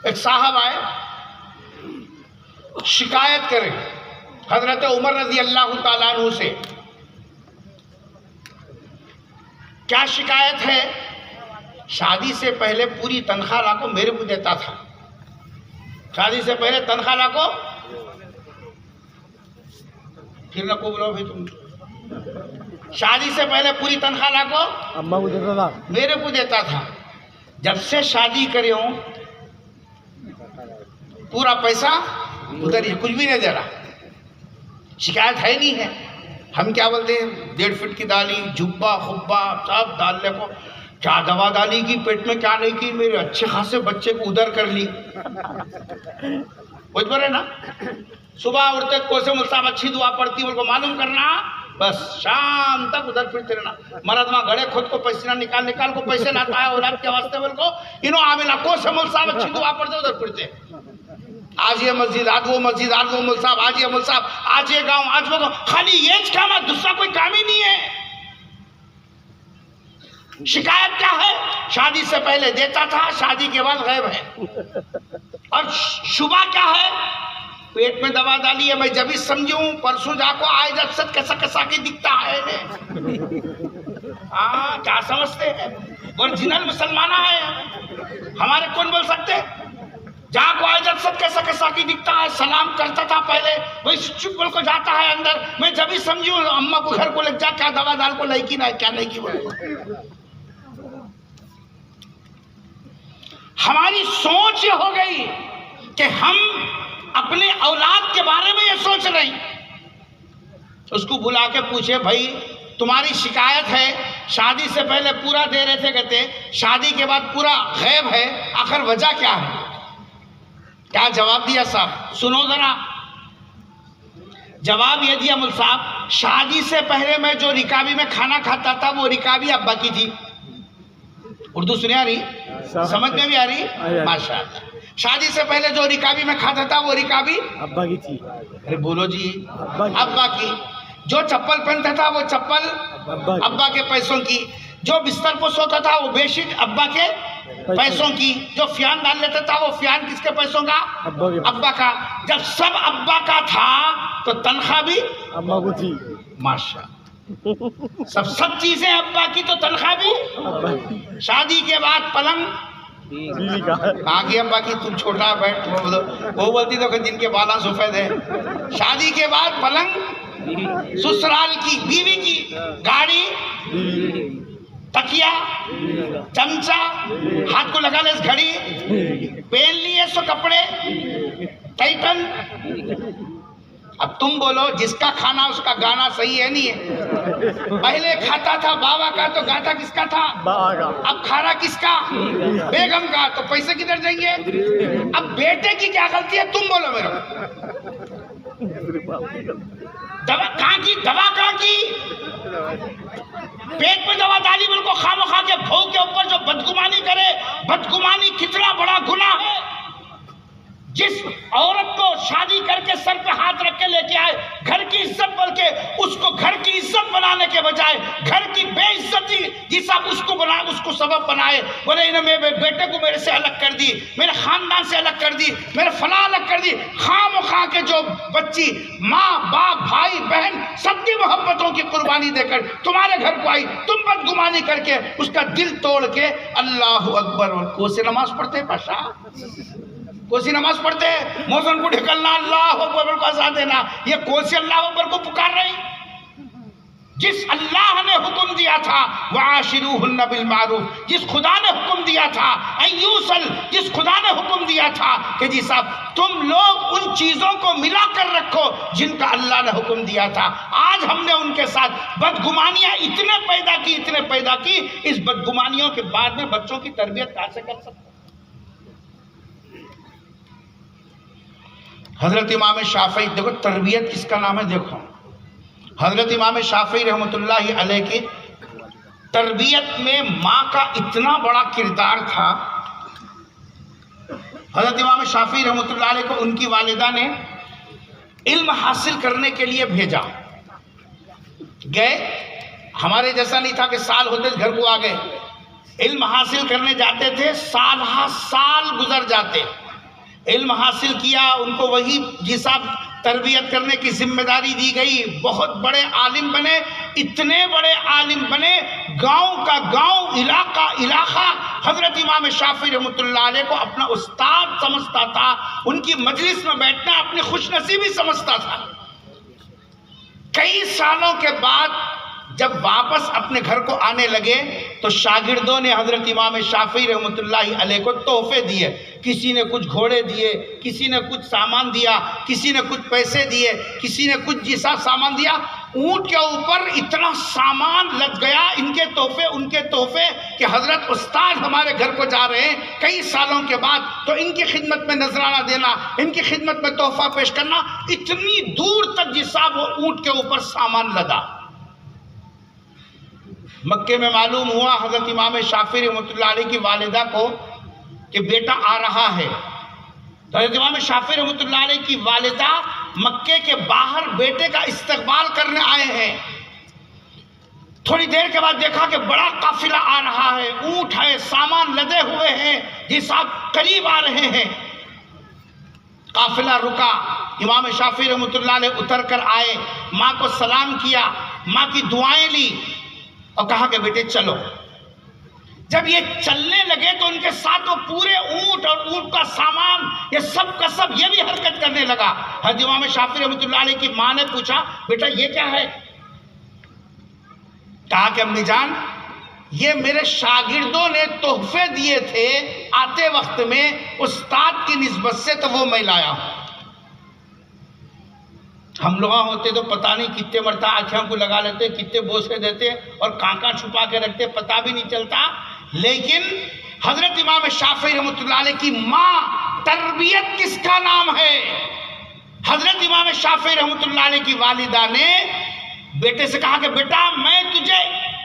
एक साहब आए, शिकायत करें हजरत उमर रजी अल्लाह ताला अन्हु से। क्या शिकायत है? शादी से पहले पूरी तनख्वाह लाको मेरे को देता था, शादी से पहले तनख्वाह लाको, फिर ना को बोलो भाई तुम, शादी से पहले पूरी तनख्वाह लाको अम्मा को देता था, मेरे को देता था। जब से शादी करे हो पूरा पैसा उधर ही, कुछ भी नहीं दे रहा। शिकायत है नहीं है। हम क्या बोलते हैं? 1.5 फीट की दाली, जुब्बा खुब्बा सब डाल ले को, क्या दवा डाली की पेट में, क्या नहीं की, मेरे अच्छे खासे बच्चे को उधर कर ली। कुछ बोले ना, सुबह उठते कोसे मुल्ताब अच्छी दुआ पड़ती बोल को मालूम करना, बस शाम तक उधर फिरते रहना। मर्द वहाँ गड़े खुद को पसीना निकाल निकाल को पैसे लाता है औलाद के वास्ते बोल को, इन्हों आमिला कोसे मुल्ताब अच्छी दुआ पड़ते उधर फिरते, आज ये मस्जिद, आज वो मस्जिद, आज वो मुल साहब, आज ये मुल साहब, आज ये गांव, आज वो गांव, खाली ये काम है, दूसरा कोई काम ही नहीं है। शिकायत क्या है? शादी से पहले देता था, शादी के बाद गायब है। और शुबा क्या है? पेट में दवा डाली है, मैं जब भी समझू परसों जाको आए जब सच कैसा कैसा की दिखता है। हाँ क्या समझते हैं? ओरिजिनल मुसलमाना है हमारे, कौन बोल सकते? जहाँ को आए जब सब कैसा कैसा की दिखता है, सलाम करता था पहले, वही चुप बोल को जाता है अंदर। मैं जब भी समझू अम्मा को घर को लग जा, क्या दवा डाल को नहीं की ना क्या नहीं की बोल। हमारी सोच ये हो गई कि हम अपने औलाद के बारे में ये सोच रहे हैं। उसको बुला के पूछे, भाई तुम्हारी शिकायत है, शादी से पहले पूरा दे रहे थे, कहते शादी के बाद पूरा गायब है, आखिर वजह क्या है? क्या जवाब दिया साहब? सुनो जरा। जवाब ये दिया मुल साहब, शादी से पहले मैं जो रिकाबी में खाना खाता था वो रिकाबी अब्बा की थी। उर्दू सुने आ रही, समझ में भी आ रही? माशाअल्लाह। शादी से पहले जो रिकाबी में खाता था वो रिकाबी अब्बा की थी। अरे बोलो जी, अब्बा की। जो चप्पल पहनता था वो चप्पल अब्बा के पैसों की। जो बिस्तर पर सोता था वो बेडशीट अब्बा के पैसों की। जो फ्यान डाल लेता था वो फ्यान किसके पैसों का? अब्बा का। जब सब अब्बा का था तो तनख्वाह भी अम्मा को थी। माशा, सब चीजें अब्बा की तो तनख्वाह भी। शादी के बाद पलंग कहाँ की अब्बा की? तुम छोटा बैठ, वो बोलती तो जिनके बाला सफेद है। शादी के बाद पलंग ससुराल की, बीवी की, गाड़ी, तकिया, चमचा, हाथ को लगा ले घड़ी, पहन लिए सो कपड़े टाइटन। अब तुम बोलो, जिसका खाना उसका गाना सही है नहीं है? पहले खाता था बाबा का तो गाता किसका था? अब खाना किसका? बेगम का। तो पैसे किधर जाएंगे? अब बेटे की क्या गलती है तुम बोलो मेरे को? दवा कहाँ की? दवा कहाँ की? पेट में दवा डाली बोल को खामो खा के भोग के ऊपर जो बदगुमानी करे, बदगुमानी कितना बड़ा गुनाह है। जिस औरत को शादी करके सर पे हाथ रख के लेके आए, घर की इज्जत बोल के उसको घर की इज्जत बनाने के बजाय घर की बेइज्जती जिसा उसको बना, उसको सबब बनाए, बोले इन्हें मेरे बेटे को मेरे से अलग कर दी, मेरे खानदान से अलग कर दी, मेरे फला अलग कर दी। खाम खा के जो बच्ची माँ बाप भाई बहन सबकी मोहब्बतों की कुर्बानी देकर तुम्हारे घर को आई, तुम बदगुमानी करके उसका दिल तोड़ के अल्लाह अकबर। और कौन से नमाज पढ़ते हैं पाशा, कौन सी नमाज पढ़ते हैं, मौसम को ढकलना, अल्लाह अकबर को आजाद देना, ये कौन से अल्लाह अकबर को पुकार रहे हैं? जिस अल्लाह ने हुक्म दिया था वाशिरूहुन्ना बिल मारूफ, जिस खुदा ने हुक्म दिया था अय्यूसल, जिस खुदा ने हुक्म दिया था कि जी साहब तुम लोग उन चीजों को मिला कर रखो जिनका अल्लाह ने हुक्म दिया था, आज हमने उनके साथ बदगुमानियां इतने पैदा की, इस बदगुमानियों के बाद में बच्चों की तरबियत कहां से कर सकते? हजरत इमाम शाफी, देखो तरबियत किसका नाम है, देखो हजरत इमाम शाफी रहमतुल्लाहि अलैह की तरबियत में माँ का इतना बड़ा किरदार था। हजरत इमाम शाफी रहमतुल्लाहि अलैह को उनकी वालिदा ने इल्म हासिल करने के लिए भेजा, गए, हमारे जैसा नहीं था कि साल होते घर को आ गए, इल्म हासिल करने जाते थे, साल हा साल गुजर जाते, इल्म हासिल किया, उनको वही जिसा तरबियत करने की जिम्मेदारी दी गई, बहुत बड़े आलिम बने, इतने बड़े आलिम बने, गांव का गांव, इलाका हजरत इमाम शाफी रहमतुल्लाह अलैह को अपना उस्ताद समझता था, उनकी मजलिस में बैठना अपनी खुशनसीबी समझता था। कई सालों के बाद जब वापस अपने घर को आने लगे तो शागिर्दों ने हजरत इमाम शाफी रहमतुल्लाहि अलैह को तोहफे दिए, किसी ने कुछ घोड़े दिए, किसी ने कुछ सामान दिया, किसी ने कुछ पैसे दिए, किसी ने कुछ जिसा सामान दिया। ऊंट के ऊपर इतना सामान लग गया, इनके तोहफे उनके तोहफे, कि हजरत उस्ताद हमारे घर को जा रहे हैं कई सालों के बाद, तो इनकी खिदमत में नजराना देना, इनकी खिदमत में तोहफा पेश करना, इतनी दूर तक जिसा वो ऊंट के ऊपर सामान लदा। मक्के में मालूम हुआ हजरत इमाम शाफी रहमतुल्लाह अलैह की वालिदा को कि बेटा आ रहा है, तो हजरत इमाम शाफी रहमतुल्लाह अलैह की वालिदा मक्के के बाहर बेटे का इस्तकबाल करने आए हैं। थोड़ी देर के बाद देखा कि बड़ा काफिला आ रहा है, ऊंट है, सामान लदे हुए हैं, जी साहब करीब आ रहे हैं। काफिला रुका, इमाम शाफी रहमतुल्लाह अलैह उतर कर आए, माँ को सलाम किया, माँ की दुआएं ली और कहा कि बेटे चलो। जब ये चलने लगे तो उनके साथ वो पूरे ऊंट और ऊंट का सामान, ये सब का सब ये भी हरकत करने लगा। हज़रत इमाम शाफी रहमतुल्लाह अलैह की माँ ने पूछा, बेटा ये क्या है? कहा कि अम्मी जान, ये मेरे शागिर्दों ने तोहफे दिए थे आते वक्त में उस्ताद की निस्बत से, तो वो मैं लाया हूं। हम लोग होते तो पता नहीं कितने मरता आँखें को लगा लेते, कितने बोसे देते और कांका छुपा के रखते, पता भी नहीं चलता। लेकिन हजरत इमाम शाफी रहमतुल्लाह अलैह की माँ, तरबियत किसका नाम है? हजरत इमाम शाफी रहमतुल्लाह अलैह की वालिदा ने बेटे से कहा कि बेटा मैं तुझे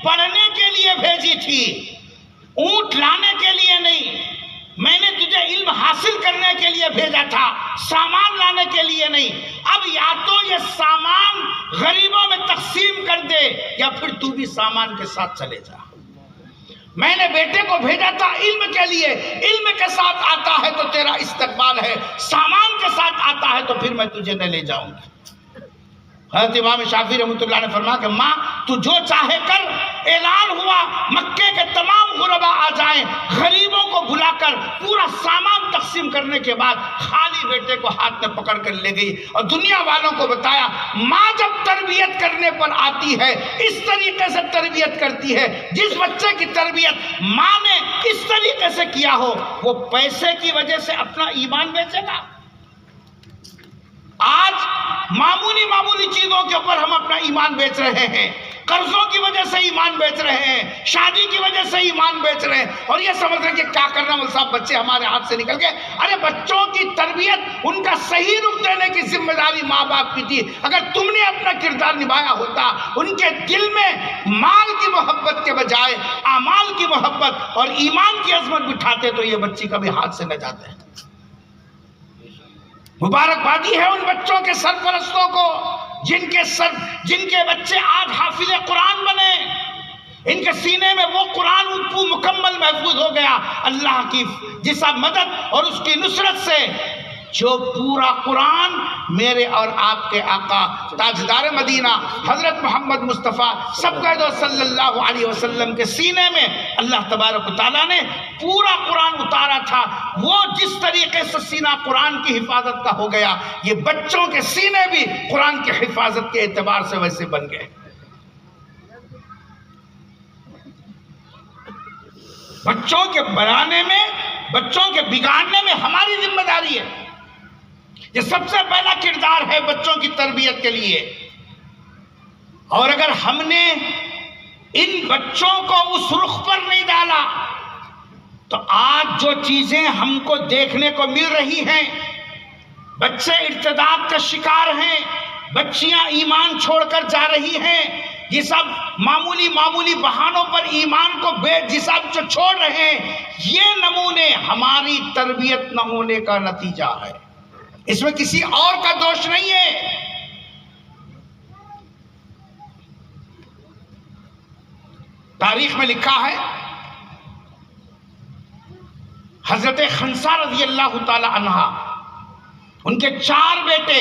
पढ़ने के लिए भेजी थी, ऊंट लाने के लिए नहीं, मैंने तुझे इल्म हासिल करने के लिए भेजा था, सामान लाने के लिए नहीं। अब या तो ये सामान गरीबों में तकसीम कर दे या फिर तू भी सामान के साथ चले जा। मैंने बेटे को भेजा था इल्म के लिए, इल्म के साथ आता है तो तेरा इस्तकबाल है, सामान के साथ आता है तो फिर मैं तुझे न ले जाऊंगा। हज़रत इमाम शाफी रहमतुल्लाह ने फरमाया कि माँ तू जो चाहे कर। ऐलान हुआ मक्के के तमाम गुरबा आ जाएं, गरीबों को बुलाकर पूरा सामान तकसीम करने के बाद खाली बेटे को हाथ में पकड़ कर ले गई और दुनिया वालों को बताया, माँ जब तरबियत करने पर आती है इस तरीके से तरबियत करती है। जिस बच्चे की तरबियत माँ ने इस तरीके से किया हो वो पैसे की वजह से अपना ईमान बेचेगा। आज मामूली चीजों के ऊपर हम अपना ईमान बेच रहे हैं, कर्जों की वजह से ईमान बेच रहे हैं, शादी की वजह से ईमान बेच रहे हैं और ये समझ रहे हैं कि क्या करना मौलवी साहब, बच्चे हमारे हाथ से निकल गए। अरे बच्चों की तरबियत, उनका सही रुख देने की जिम्मेदारी माँ बाप की थी। अगर तुमने अपना किरदार निभाया होता, उनके दिल में माल की मोहब्बत के बजाय आमाल की मोहब्बत और ईमान की अजमत बिठाते तो ये बच्ची कभी हाथ से न जाते। मुबारकबादी है उन बच्चों के सरपरस्तों को जिनके बच्चे आज हाफिज कुरान बने, इनके सीने में वो कुरान मुकम्मल महफूज हो गया अल्लाह की जिसा मदद और उसकी नुसरत से, जो पूरा कुरान मेरे और आपके आका ताजदार मदीना हजरत मोहम्मद मुस्तफ़ा सल्लल्लाहु अलैहि वसल्लम के सीने में अल्लाह तबारक व तआला ने पूरा कुरान उतारा था। वो जिस तरीके से सीना कुरान की हिफाजत का हो गया, ये बच्चों के सीने भी कुरान की हिफाजत के एतबार से वैसे बन गए। बच्चों के बनाने में, बच्चों के बिगाड़ने में हमारी जिम्मेदारी है। ये सबसे पहला किरदार है बच्चों की तरबियत के लिए। और अगर हमने इन बच्चों को उस रुख पर नहीं डाला तो आज जो चीजें हमको देखने को मिल रही हैं, बच्चे इर्तिदाद का शिकार हैं, बच्चियां ईमान छोड़कर जा रही हैं, ये सब मामूली बहानों पर ईमान को बेजिसाब जो छोड़ रहे हैं, ये नमूने हमारी तरबियत न होने का नतीजा है। इसमें किसी और का दोष नहीं है। तारीख में लिखा है हजरत खंसा रज़ी अल्लाह ताला अन्हा, उनके 4 बेटे,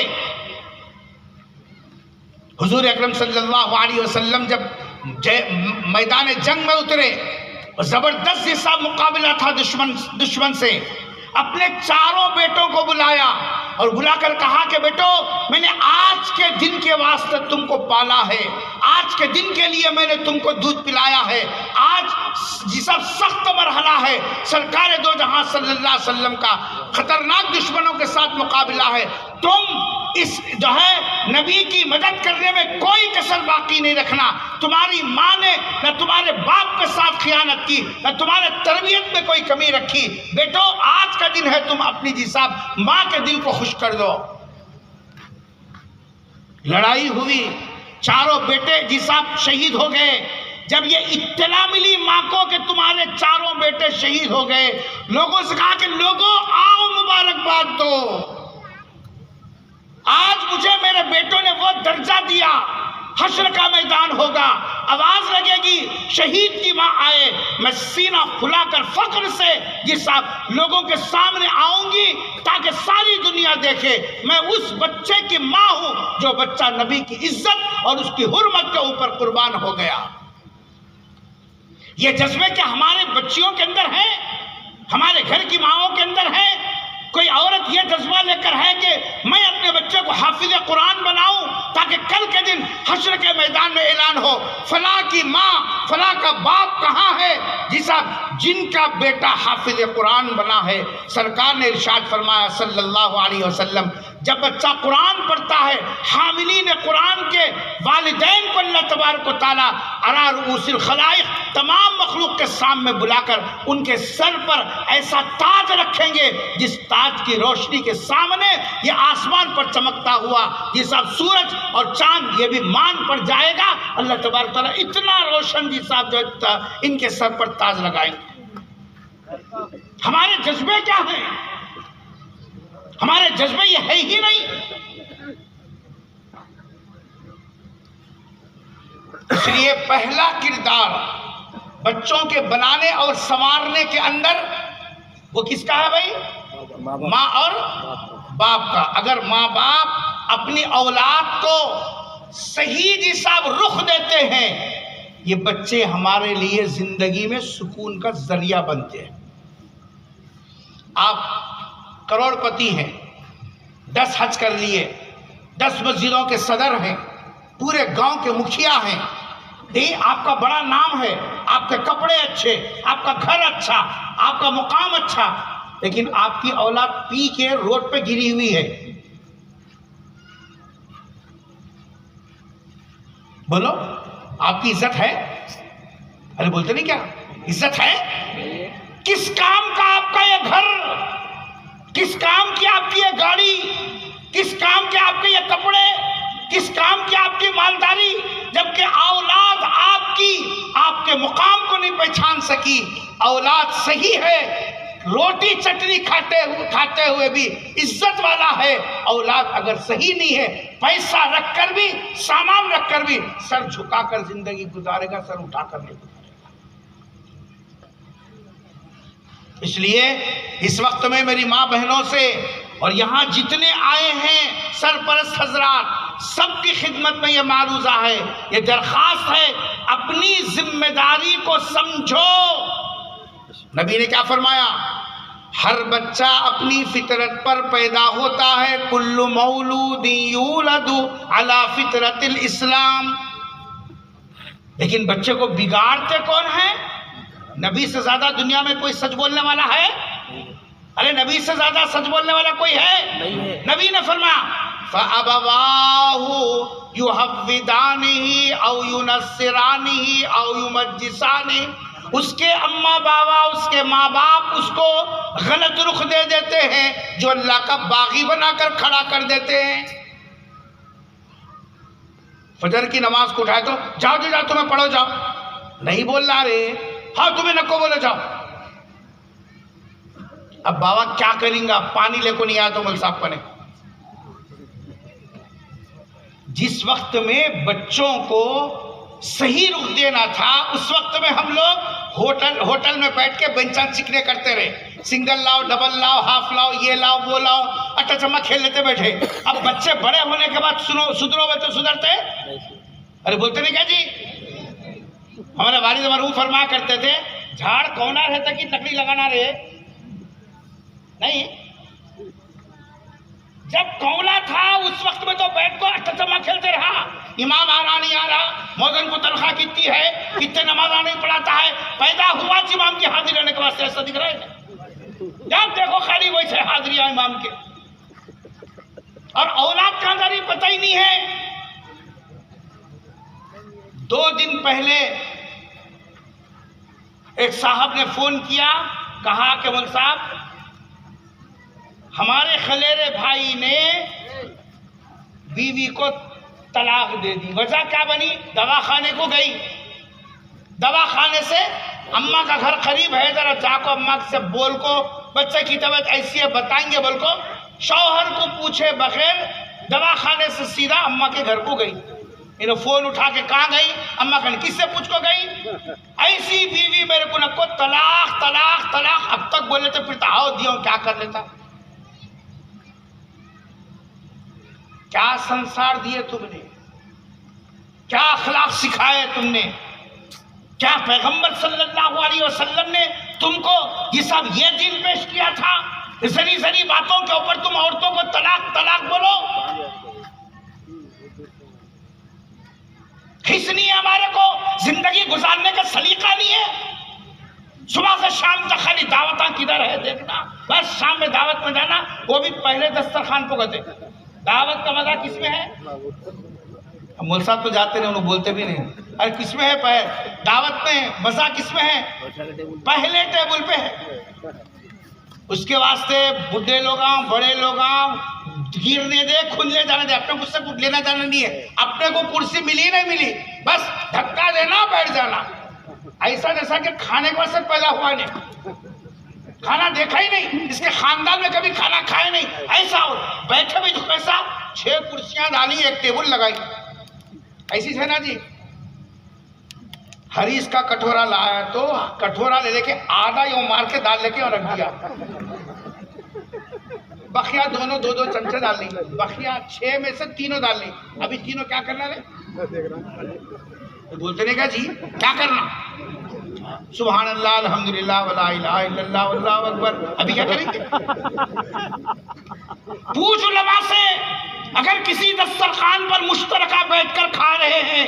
हुजूर अकरम सल्लल्लाहु अलैहि वसल्लम जब मैदान जंग में उतरे, जबरदस्त जैसा मुकाबला था दुश्मन से, अपने 4 बेटों को बुलाया और बुलाकर कहा कि बेटो, मैंने आज के दिन के वास्ते तुमको पाला है, आज के दिन के लिए मैंने तुमको दूध पिलाया है, आज जिस सख्त मरहला है सरकार दो जहां सल्लल्लाहु अलैहि वसल्लम का खतरनाक दुश्मनों के साथ मुकाबला है, तुम इस जो है नबी की मदद करने में कोई कसर बाकी नहीं रखना। तुम्हारी माँ ने न तुम्हारे बाप के साथ खियानत की, न तुम्हारे तरबियत में कोई कमी रखी। बेटो, आज का दिन है, तुम अपनी जी साहब माँ के दिल को खुश कर दो। लड़ाई हुई, 4 बेटे जी साहब शहीद हो गए। जब ये इत्तला मिली माँ को कि तुम्हारे 4 बेटे शहीद हो गए, लोगों से कहा कि लोगों आओ मुबारकबाद दो, आज मुझे मेरे बेटों ने वो दर्जा दिया, हश्र का मैदान होगा, आवाज लगेगी शहीद की माँ आए, मैं सीना फुलाकर फख्र से ये सब लोगों के सामने आऊंगी ताकि सारी दुनिया देखे मैं उस बच्चे की माँ हूं जो बच्चा नबी की इज्जत और उसकी हुर्मत के ऊपर कुर्बान हो गया। ये जज्बे क्या हमारे बच्चियों के अंदर है, हमारे घर की माओं के अंदर है? कोई औरत ये जज्बा लेकर है कि मैं अपने बच्चे को हाफिज कुरान बनाऊं ताकि कल के दिन हश्र के मैदान में ऐलान हो, फला की माँ फला का बाप कहाँ है जिनका बेटा हाफिज कुरान बना है। सरकार ने इरशाद फरमाया सल्लल्लाहु अलैहि वसल्लम, जब बच्चा कुरान पढ़ता है, हामिलीन कुरान के वालिदैन को अल्लाह तबारक व तआला अला रुऊसिल खलाइक, तमाम मखलूक के सामने बुलाकर उनके सर पर ऐसा ताज रखेंगे जिस ताज की रोशनी के सामने ये आसमान पर चमकता हुआ ये सब सूरज और चांद ये भी मान पड़ जाएगा। अल्लाह तबारक व तआला इतना रोशन जी साहब जो इनके सर पर ताज लगाएंगे। हमारे जज्बे क्या हैं? हमारे जज्बे ये है ही नहीं। इसलिए पहला किरदार बच्चों के बनाने और संवारने के अंदर वो किसका है भाई? माँ और बाप का। अगर माँ बाप अपनी औलाद को सही हिसाब रुख देते हैं, ये बच्चे हमारे लिए जिंदगी में सुकून का जरिया बनते हैं। आप करोड़पति हैं, 10 हज कर लिए, 10 मस्जिदों के सदर हैं, पूरे गांव के मुखिया हैं, ये आपका बड़ा नाम है, आपके कपड़े अच्छे, आपका घर अच्छा, आपका मुकाम अच्छा, लेकिन आपकी औलाद पी के रोड पे गिरी हुई है। बोलो, आपकी इज्जत है? अरे बोलते नहीं क्या, इज्जत है? किस काम का आपका ये घर, किस काम की आपकी ये गाड़ी, किस काम के आपके ये कपड़े, किस काम की आपकी मालदारी, जबकि औलाद आपकी आपके मुकाम को नहीं पहचान सकी। औलाद सही है, रोटी चटनी खाते हुए भी इज्जत वाला है। औलाद अगर सही नहीं है, पैसा रखकर भी, सामान रखकर भी सर झुकाकर जिंदगी गुजारेगा, सर उठाकर नहीं गुजारेगा। इसलिए इस वक्त में मेरी माँ बहनों से और यहाँ जितने आए हैं सरपरस्त हजरात, सबकी खिदमत में ये मारूजा है, ये दरखास्त है, अपनी जिम्मेदारी को समझो। नबी ने क्या फरमाया? हर बच्चा अपनी फितरत पर पैदा होता है। कुल्लु मौलूदिन यूलदु अला फितरतिल इस्लाम। लेकिन बच्चे को बिगाड़ते कौन है? नबी से ज्यादा दुनिया में कोई सच बोलने वाला है? अरे नबी से ज्यादा सच बोलने वाला कोई है? नहीं है। नबी ने फरमाया फ़अबवाहु युहव्विदानिही औ युनस्सिरानिही औ युमज्जिसानिही। उसके अम्मा बाबा, उसके माँ बाप उसको गलत रुख दे देते हैं, जो अल्लाह का बागी बनाकर खड़ा कर देते हैं। फजर की नमाज को उठाए तो जाओ जी जाओ, तुम्हें पढ़ो जाओ, नहीं बोल रहा रे, हाँ तुम्हें नको बोले जाओ। अब बाबा क्या करेंगे? पानी लेको नहीं आया तो मल साहब बने। जिस वक्त में बच्चों को सही रुख देना था, उस वक्त में हम लोग होटल में बैठ के बेंचा चिकने करते रहे, सिंगल लाओ, डबल लाओ, हाफ लाओ, ये लाओ वो लाओ, अट्टा चम्मा खेल लेते बैठे। अब बच्चे बड़े होने के बाद सुधरो तो सुधरते? अरे बोलते नहीं क्या जी? हमारे वालिद मरहूम फरमाया करते थे, झाड़ कौना रहता कि लकड़ी लगाना रहे? नहीं, जब कौला था उस वक्त में तो बैठ को अष्टचम्मा खेलते रहा। इमाम आ रहा नहीं आ रहा, मौजन को तनख्वाह कितनी है, कितने नमाजा नहीं पढ़ाता है, पैदा हुआ इमाम की हाजिर रहने के वास्ते ऐसा दिख रहा है। जब देखो खाली वैसे हाजिरिया इमाम के, और औलाद कहां जा रही पता ही नहीं है। 2 दिन पहले एक साहब ने फोन किया, कहा कि मौलवी साहब हमारे खलेरे भाई ने बीवी को तलाक दे दी। वजह क्या बनी? दवाखाने को गई, दवाखाने से अम्मा का घर करीब है, जरा जाको अम्मा से बोल को बच्चे की तबीयत ऐसी है बताएंगे बोल को। शौहर को पूछे बगैर दवाखाने से सीधा अम्मा के घर को गई। इन्हें फोन उठा के कहाँ गई? अम्मा कहने किससे पूछ को गई? ऐसी बीवी मेरे को नको, तलाक तलाक तलाक। अब तक बोले तो फिर आओ दियो, क्या कर लेता? क्या संसार दिए तुमने, क्या अखलाक सिखाए तुमने, क्या पैगंबर सल्लल्लाहु अलैहि वसल्लम ने तुमको ये सब ये दिन पेश किया था? जरी जरी बातों के ऊपर तुम औरतों को तलाक तलाक बोलो। हिस्स नहीं है हमारे को, जिंदगी गुजारने का सलीका नहीं है। सुबह से शाम तक खाली दावत किधर है देखना, बस शाम में दावत में जाना, वो भी पहले दस्तरखान को गए। दावत का मजा किसमें है? मौलवी साहब तो जाते नहीं, उन्हें बोलते भी नहीं। अरे किसमें है दावत में मजा? किसमें है? पहले टेबल पे है। उसके वास्ते बुढ़े लोग बड़े लोग गिरने दे, खुलने जाने दे, अपने मुझसे कुछ लेना जाना नहीं है। अपने को कुर्सी मिली नहीं मिली, बस धक्का देना, बैठ जाना। ऐसा जैसा कि खाने के वास्ते पैदा हुआ नहीं, खाना देखा ही नहीं, इसके खानदान में कभी खाना खाए नहीं, ऐसा हो। बैठे भी कैसा? 6 कुर्सियां डाली, एक टेबल लगाई, ऐसी है ना जी। हरीश का कटोरा लाया तो कटोरा ले लेके आधा यो मार के दाल लेके और रख दिया। बखिया दोनों 2-2 चमचे डाल ली, बखिया 6 में से 3 डाल ली। अभी तीनों क्या करना रे? बोलते नहीं क्या जी? क्या करना? सुभान अल्लाह, अल्हम्दुलिल्लाह, वला इलाहा इल्लल्लाह, वल्लाहु अकबर। अभी क्या करेंगे? पूछ उलमा से, अगर किसी दस्तरखान पर मुश्तरका बैठकर खा रहे हैं,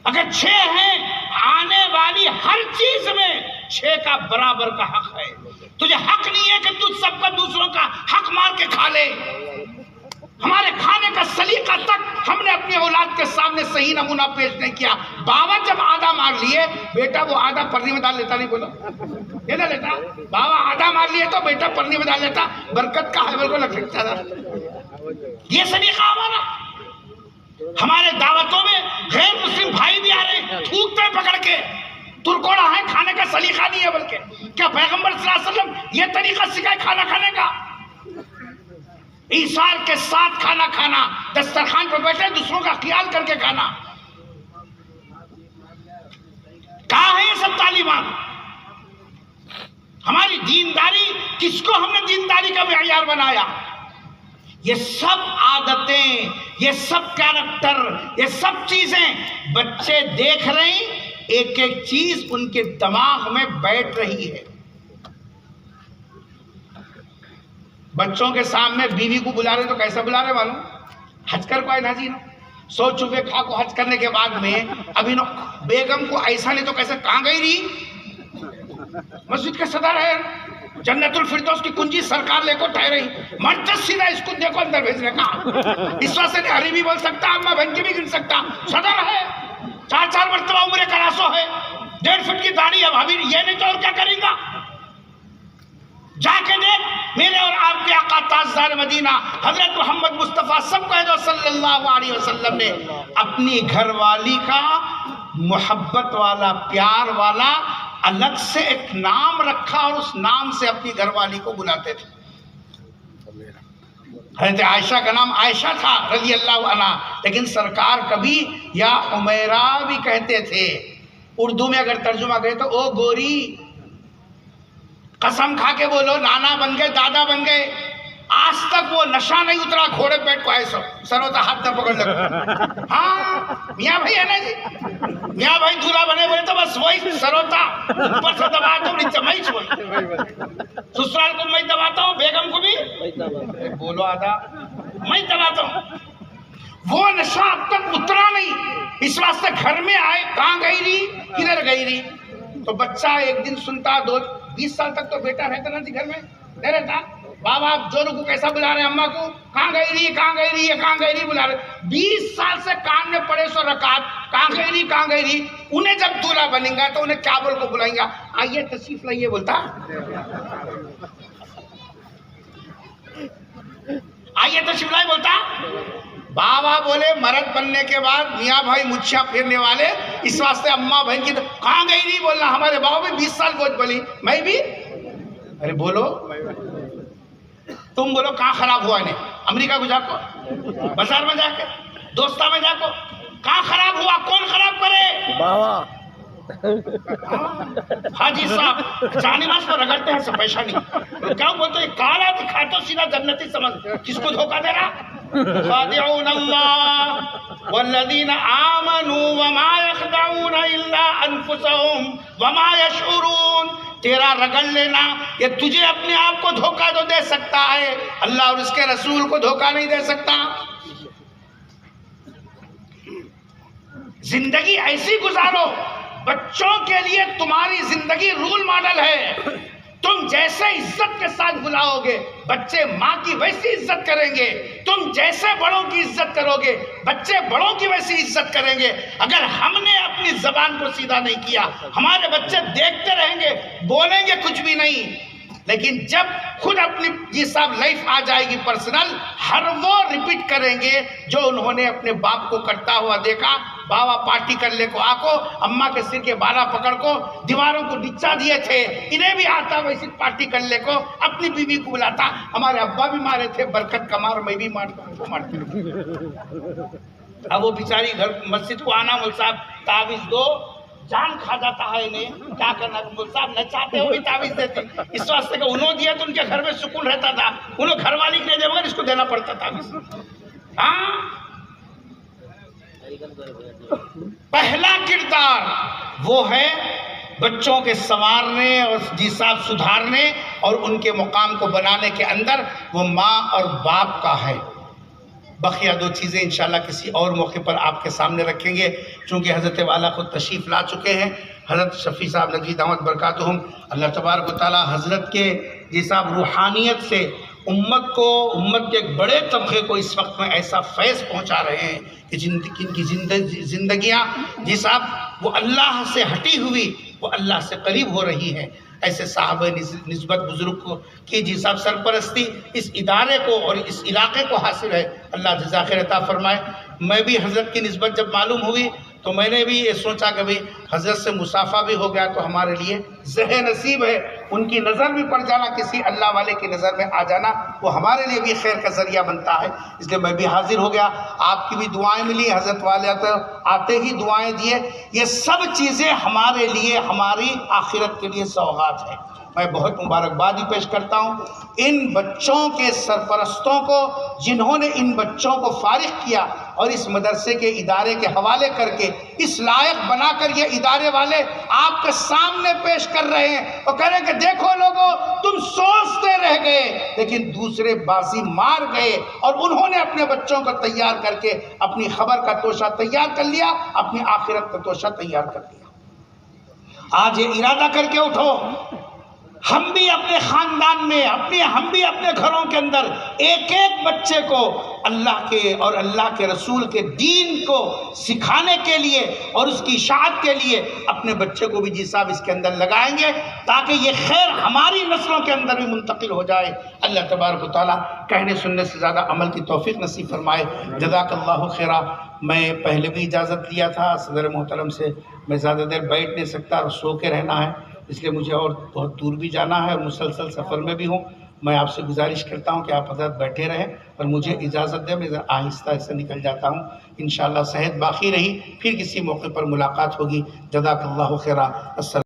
अगर 6 हैं, आने वाली हर चीज में 6 का बराबर का हक है। तुझे हक नहीं है कि तू सबका दूसरों का हक मार के खा ले। हमारे खाने का सलीका तक हमने अपनी औलाद के सामने सही नमूना पेश नहीं किया। बाबा जब आधा मार लिए, बेटा वो आधा परनी में डाल लेता, नहीं बोलो ये ना लेता। बाबा आधा मार लिए तो बेटा परनी में डाल लेता, बरकत का है बिल्कुल लग सकता था। ये सलीका हमारा। हमारे दावतों में गैर मुस्लिम भाई भी आ रहे, थूकते पकड़ के, तुरकोड़ा है, खाने का सलीका नहीं है, बल्कि क्या पैगंबर सल्लल्लाहु अलैहि वसल्लम ये तरीका सिखाए खाना खाने का? ईसार के साथ खाना खाना, दस्तरखान पर बैठे दूसरों का ख्याल करके खाना। कहाँ है ये सब तालीमात? हमारी दीनदारी, किसको हमने दीनदारी का मेयार बनाया? ये सब आदतें, ये सब कैरेक्टर, ये सब चीजें बच्चे देख रहे हैं, एक एक चीज उनके दिमाग में बैठ रही है। बच्चों के सामने बीवी को बुला रहे तो कैसा बुला रहे मालूम? हज कर को ना जी ना 100 चुपे खा को हज करने के बाद में अभी नो बेगम को ऐसा नहीं तो कैसे, कहाँ गई रही? मस्जिद के सदर है, जन्नतुल फिरदौस की कुंजी सरकार लेको ठहरे, मर्द सीधा इसको देखो अंदर भेजने का। इस वास्ते हरी भी बोल सकता, अम्मा बहन की भी गिन सकता। सदर है, 4 मरतबा उम्र करासो है, 1.5 फुट की दाढ़ी है भाभी, ये नहीं तो और क्या करेगा? जाके देख, मेरे और आपके आका ताजदार मदीना हजरत मोहम्मद मुस्तफ़ा सबको सल्लल्लाहु अलैहि वसल्लम ने अपनी घरवाली का मोहब्बत वाला, प्यार वाला अलग से एक नाम रखा और उस नाम से अपनी घरवाली को बुलाते थे। हजरत आयशा का नाम आयशा था रज़ी अल्लाह अन्हा, लेकिन सरकार कभी या उमैरा भी कहते थे। उर्दू में अगर तर्जुमा करे तो ओ गोरी, कसम खा के बोलो नाना बन गए, दादा बन गए, आज तक वो नशा नहीं उतरा घोड़े पेट को ऐसा सरोता हाथ में पकड़ लगा। हाँ मियाँ भाई है ना जी, मियाँ भाई दूल्हा बने बोले तो बस वही सरोता ऊपर से दबाता हूँ, नीचे मैं छोड़, ससुराल को मैं दबाता हूँ, बेगम को भी बोलो आधा मैं दबाता हूँ। वो नशा अब तक उतरा नहीं, इस वास्ते घर में आए, कहाँ गई रही, किधर गई रही? तो बच्चा एक दिन सुनता, 20 साल तक तो बेटा रहता ना जी घर में, नहीं रहता। बाबा जोरू को कैसा बुला रहे, अम्मा को कहाँ गई रही, कहाँ गई रही, कहाँ गई रही बुला रहे। 20 साल से कान में पड़े सो रकात, कहाँ गई रही, कहाँ गई रही। उन्हें जब दूल्हा बनेगा तो उन्हें क्या बोल को बुलाएंगा? आइए तशरीफ लाइए बोलता, आइए तशरीफ लाइए बोलता। बाबा बोले मर्द बनने के बाद मियाँ भाई मुच्छिया फेरने वाले, इस वास्ते अम्मा बहन की कहाँ गई नहीं बोलना। हमारे बाबा भी 20 साल गोद बोली, मैं भी, अरे बोलो तुम बोलो कहाँ खराब हुआ इन्हें? अमेरिका को जाको, बाजार में जाके, दोस्ता में जाको, कहाँ खराब हुआ? कौन खराब करे? बाबा हाजी साहब जानिमाज पर रगड़ते हैं, सब पैसा नहीं तो क्या बोलते हैं? काला दिखा तो सीधा जन्नती समझ, किसको धोखा दे रहा? खादिऊन अल्लाह वल्लज़ीना आमनू वमा यखदऊन इल्ला अनफुसहुम वमा यशऊरून। तेरा रगड़ लेना ये तुझे अपने आप को धोखा तो दे सकता है, अल्लाह और उसके रसूल को धोखा नहीं दे सकता। जिंदगी ऐसी गुजारो, बच्चों के लिए तुम्हारी जिंदगी रूल मॉडल है। तुम जैसे इज्जत के साथ बुलाओगे, बच्चे माँ की वैसी इज्जत करेंगे। तुम जैसे बड़ों की इज्जत करोगे, बच्चे बड़ों की वैसी इज्जत करेंगे। अगर हमने अपनी जबान को सीधा नहीं किया, हमारे बच्चे देखते रहेंगे, बोलेंगे कुछ भी नहीं। लेकिन जब खुद अपनी जी साहब लाइफ आ जाएगी पर्सनल, हर वो रिपीट करेंगे जो उन्होंने अपने बाप को करता हुआ देखा। बाबा पार्टी कर ले को आको, अम्मा के सिर के बाला पकड़ को दीवारों को डिच्चा दिए थे, इन्हें भी आता वैसी पार्टी कर ले को अपनी बीवी को बुलाता। हमारे अब्बा भी मारे थे, बरकत का मार, मैं भी मारता हूँ, वो मारती। अब वो बेचारी घर मस्जिद को आना, मुल साहब तावीज दो, जान खा जाता है इन्हें, क्या करना? मुल साहब न चाहते हो भी तावीज देते, इस वास्ते का उन्होंने दिया तो उनके घर में सुकून रहता था, उन्हें घर वाली के लिए मगर इसको देना पड़ता तावीज। हाँ, पहला किरदार वो है बच्चों के संवारने और जी साहब सुधारने और उनके मुकाम को बनाने के अंदर वो माँ और बाप का है। बकिया 2 चीज़ें इंशाल्लाह किसी और मौके पर आपके सामने रखेंगे, चूँकि हज़रत वाला खुद तशरीफ़ ला चुके हैं। हज़रत शफ़ी साहब नज़ी दामत बरकातुहुम, अल्लाह तबारक व तआला हज़रत के जी साहब रूहानियत से उम्मत को, उम्मत के एक बड़े तबके को इस वक्त में ऐसा फैज़ पहुँचा रहे हैं कि जिनकी जिंदगियाँ जी साहब वो अल्लाह से हटी हुई, वो अल्लाह से करीब हो रही हैं। ऐसे साहब निस्बत बुजुर्ग को की जी साहब सरपरस्ती इस इदारे को और इस इलाके को हासिल है। अल्लाह जज़ा खैर अता फरमाए। मैं भी हज़रत की निस्बत जब मालूम हुई तो मैंने भी ये सोचा कि भाई हज़रत से मुसाफा भी हो गया तो हमारे लिए ज़ह नसीब है, उनकी नज़र भी पड़ जाना, किसी अल्लाह वाले की नज़र में आ जाना, वो हमारे लिए भी खैर का ज़रिया बनता है। इसलिए मैं भी हाजिर हो गया, आपकी भी दुआएं मिली, हज़रत वाले तो आते ही दुआएं दिए। ये सब चीज़ें हमारे लिए, हमारी आखिरत के लिए सौगात है। मैं बहुत मुबारकबादी पेश करता हूँ इन बच्चों के सरपरस्तों को, जिन्होंने इन बच्चों को फारिग किया और इस मदरसे के इदारे के हवाले करके इस लायक बनाकर ये इदारे वाले आपके सामने पेश कर रहे हैं और कह रहे हैं कि देखो लोगों, तुम सोचते रह गए लेकिन दूसरे बाजी मार गए, और उन्होंने अपने बच्चों को तैयार करके अपनी खबर का तोशा तैयार कर लिया, अपनी आखिरत का तोशा तैयार कर लिया। आज ये इरादा करके उठो, हम भी अपने ख़ानदान में, हम भी अपने घरों के अंदर एक एक बच्चे को अल्लाह के और अल्लाह के रसूल के दीन को सिखाने के लिए और उसकी इशाअत के लिए अपने बच्चे को भी जी साहब इसके अंदर लगाएंगे, ताकि ये खैर हमारी नस्लों के अंदर भी मुंतकिल हो जाए। अल्लाह तबारक व तआला कहने सुनने से ज़्यादा अमल की तौफीक नसीब फरमाए। जज़ाकल्लाहु खैरा। मैं पहले भी इजाज़त लिया था सदर मोहतरम से, मैं ज़्यादा देर बैठ नहीं सकता और सो के रहना है, इसलिए मुझे और बहुत दूर भी जाना है और मुसलसल सफ़र में भी हूँ। मैं आपसे गुजारिश करता हूँ कि आप हज़रत बैठे रहें और मुझे इजाज़त दें, मैं आहिस्ता से निकल जाता हूँ। इंशाअल्लाह सेहत बाकी रही, फिर किसी मौके पर मुलाकात होगी। जज़ाकल्लाहु खैरा। अस्सलाम।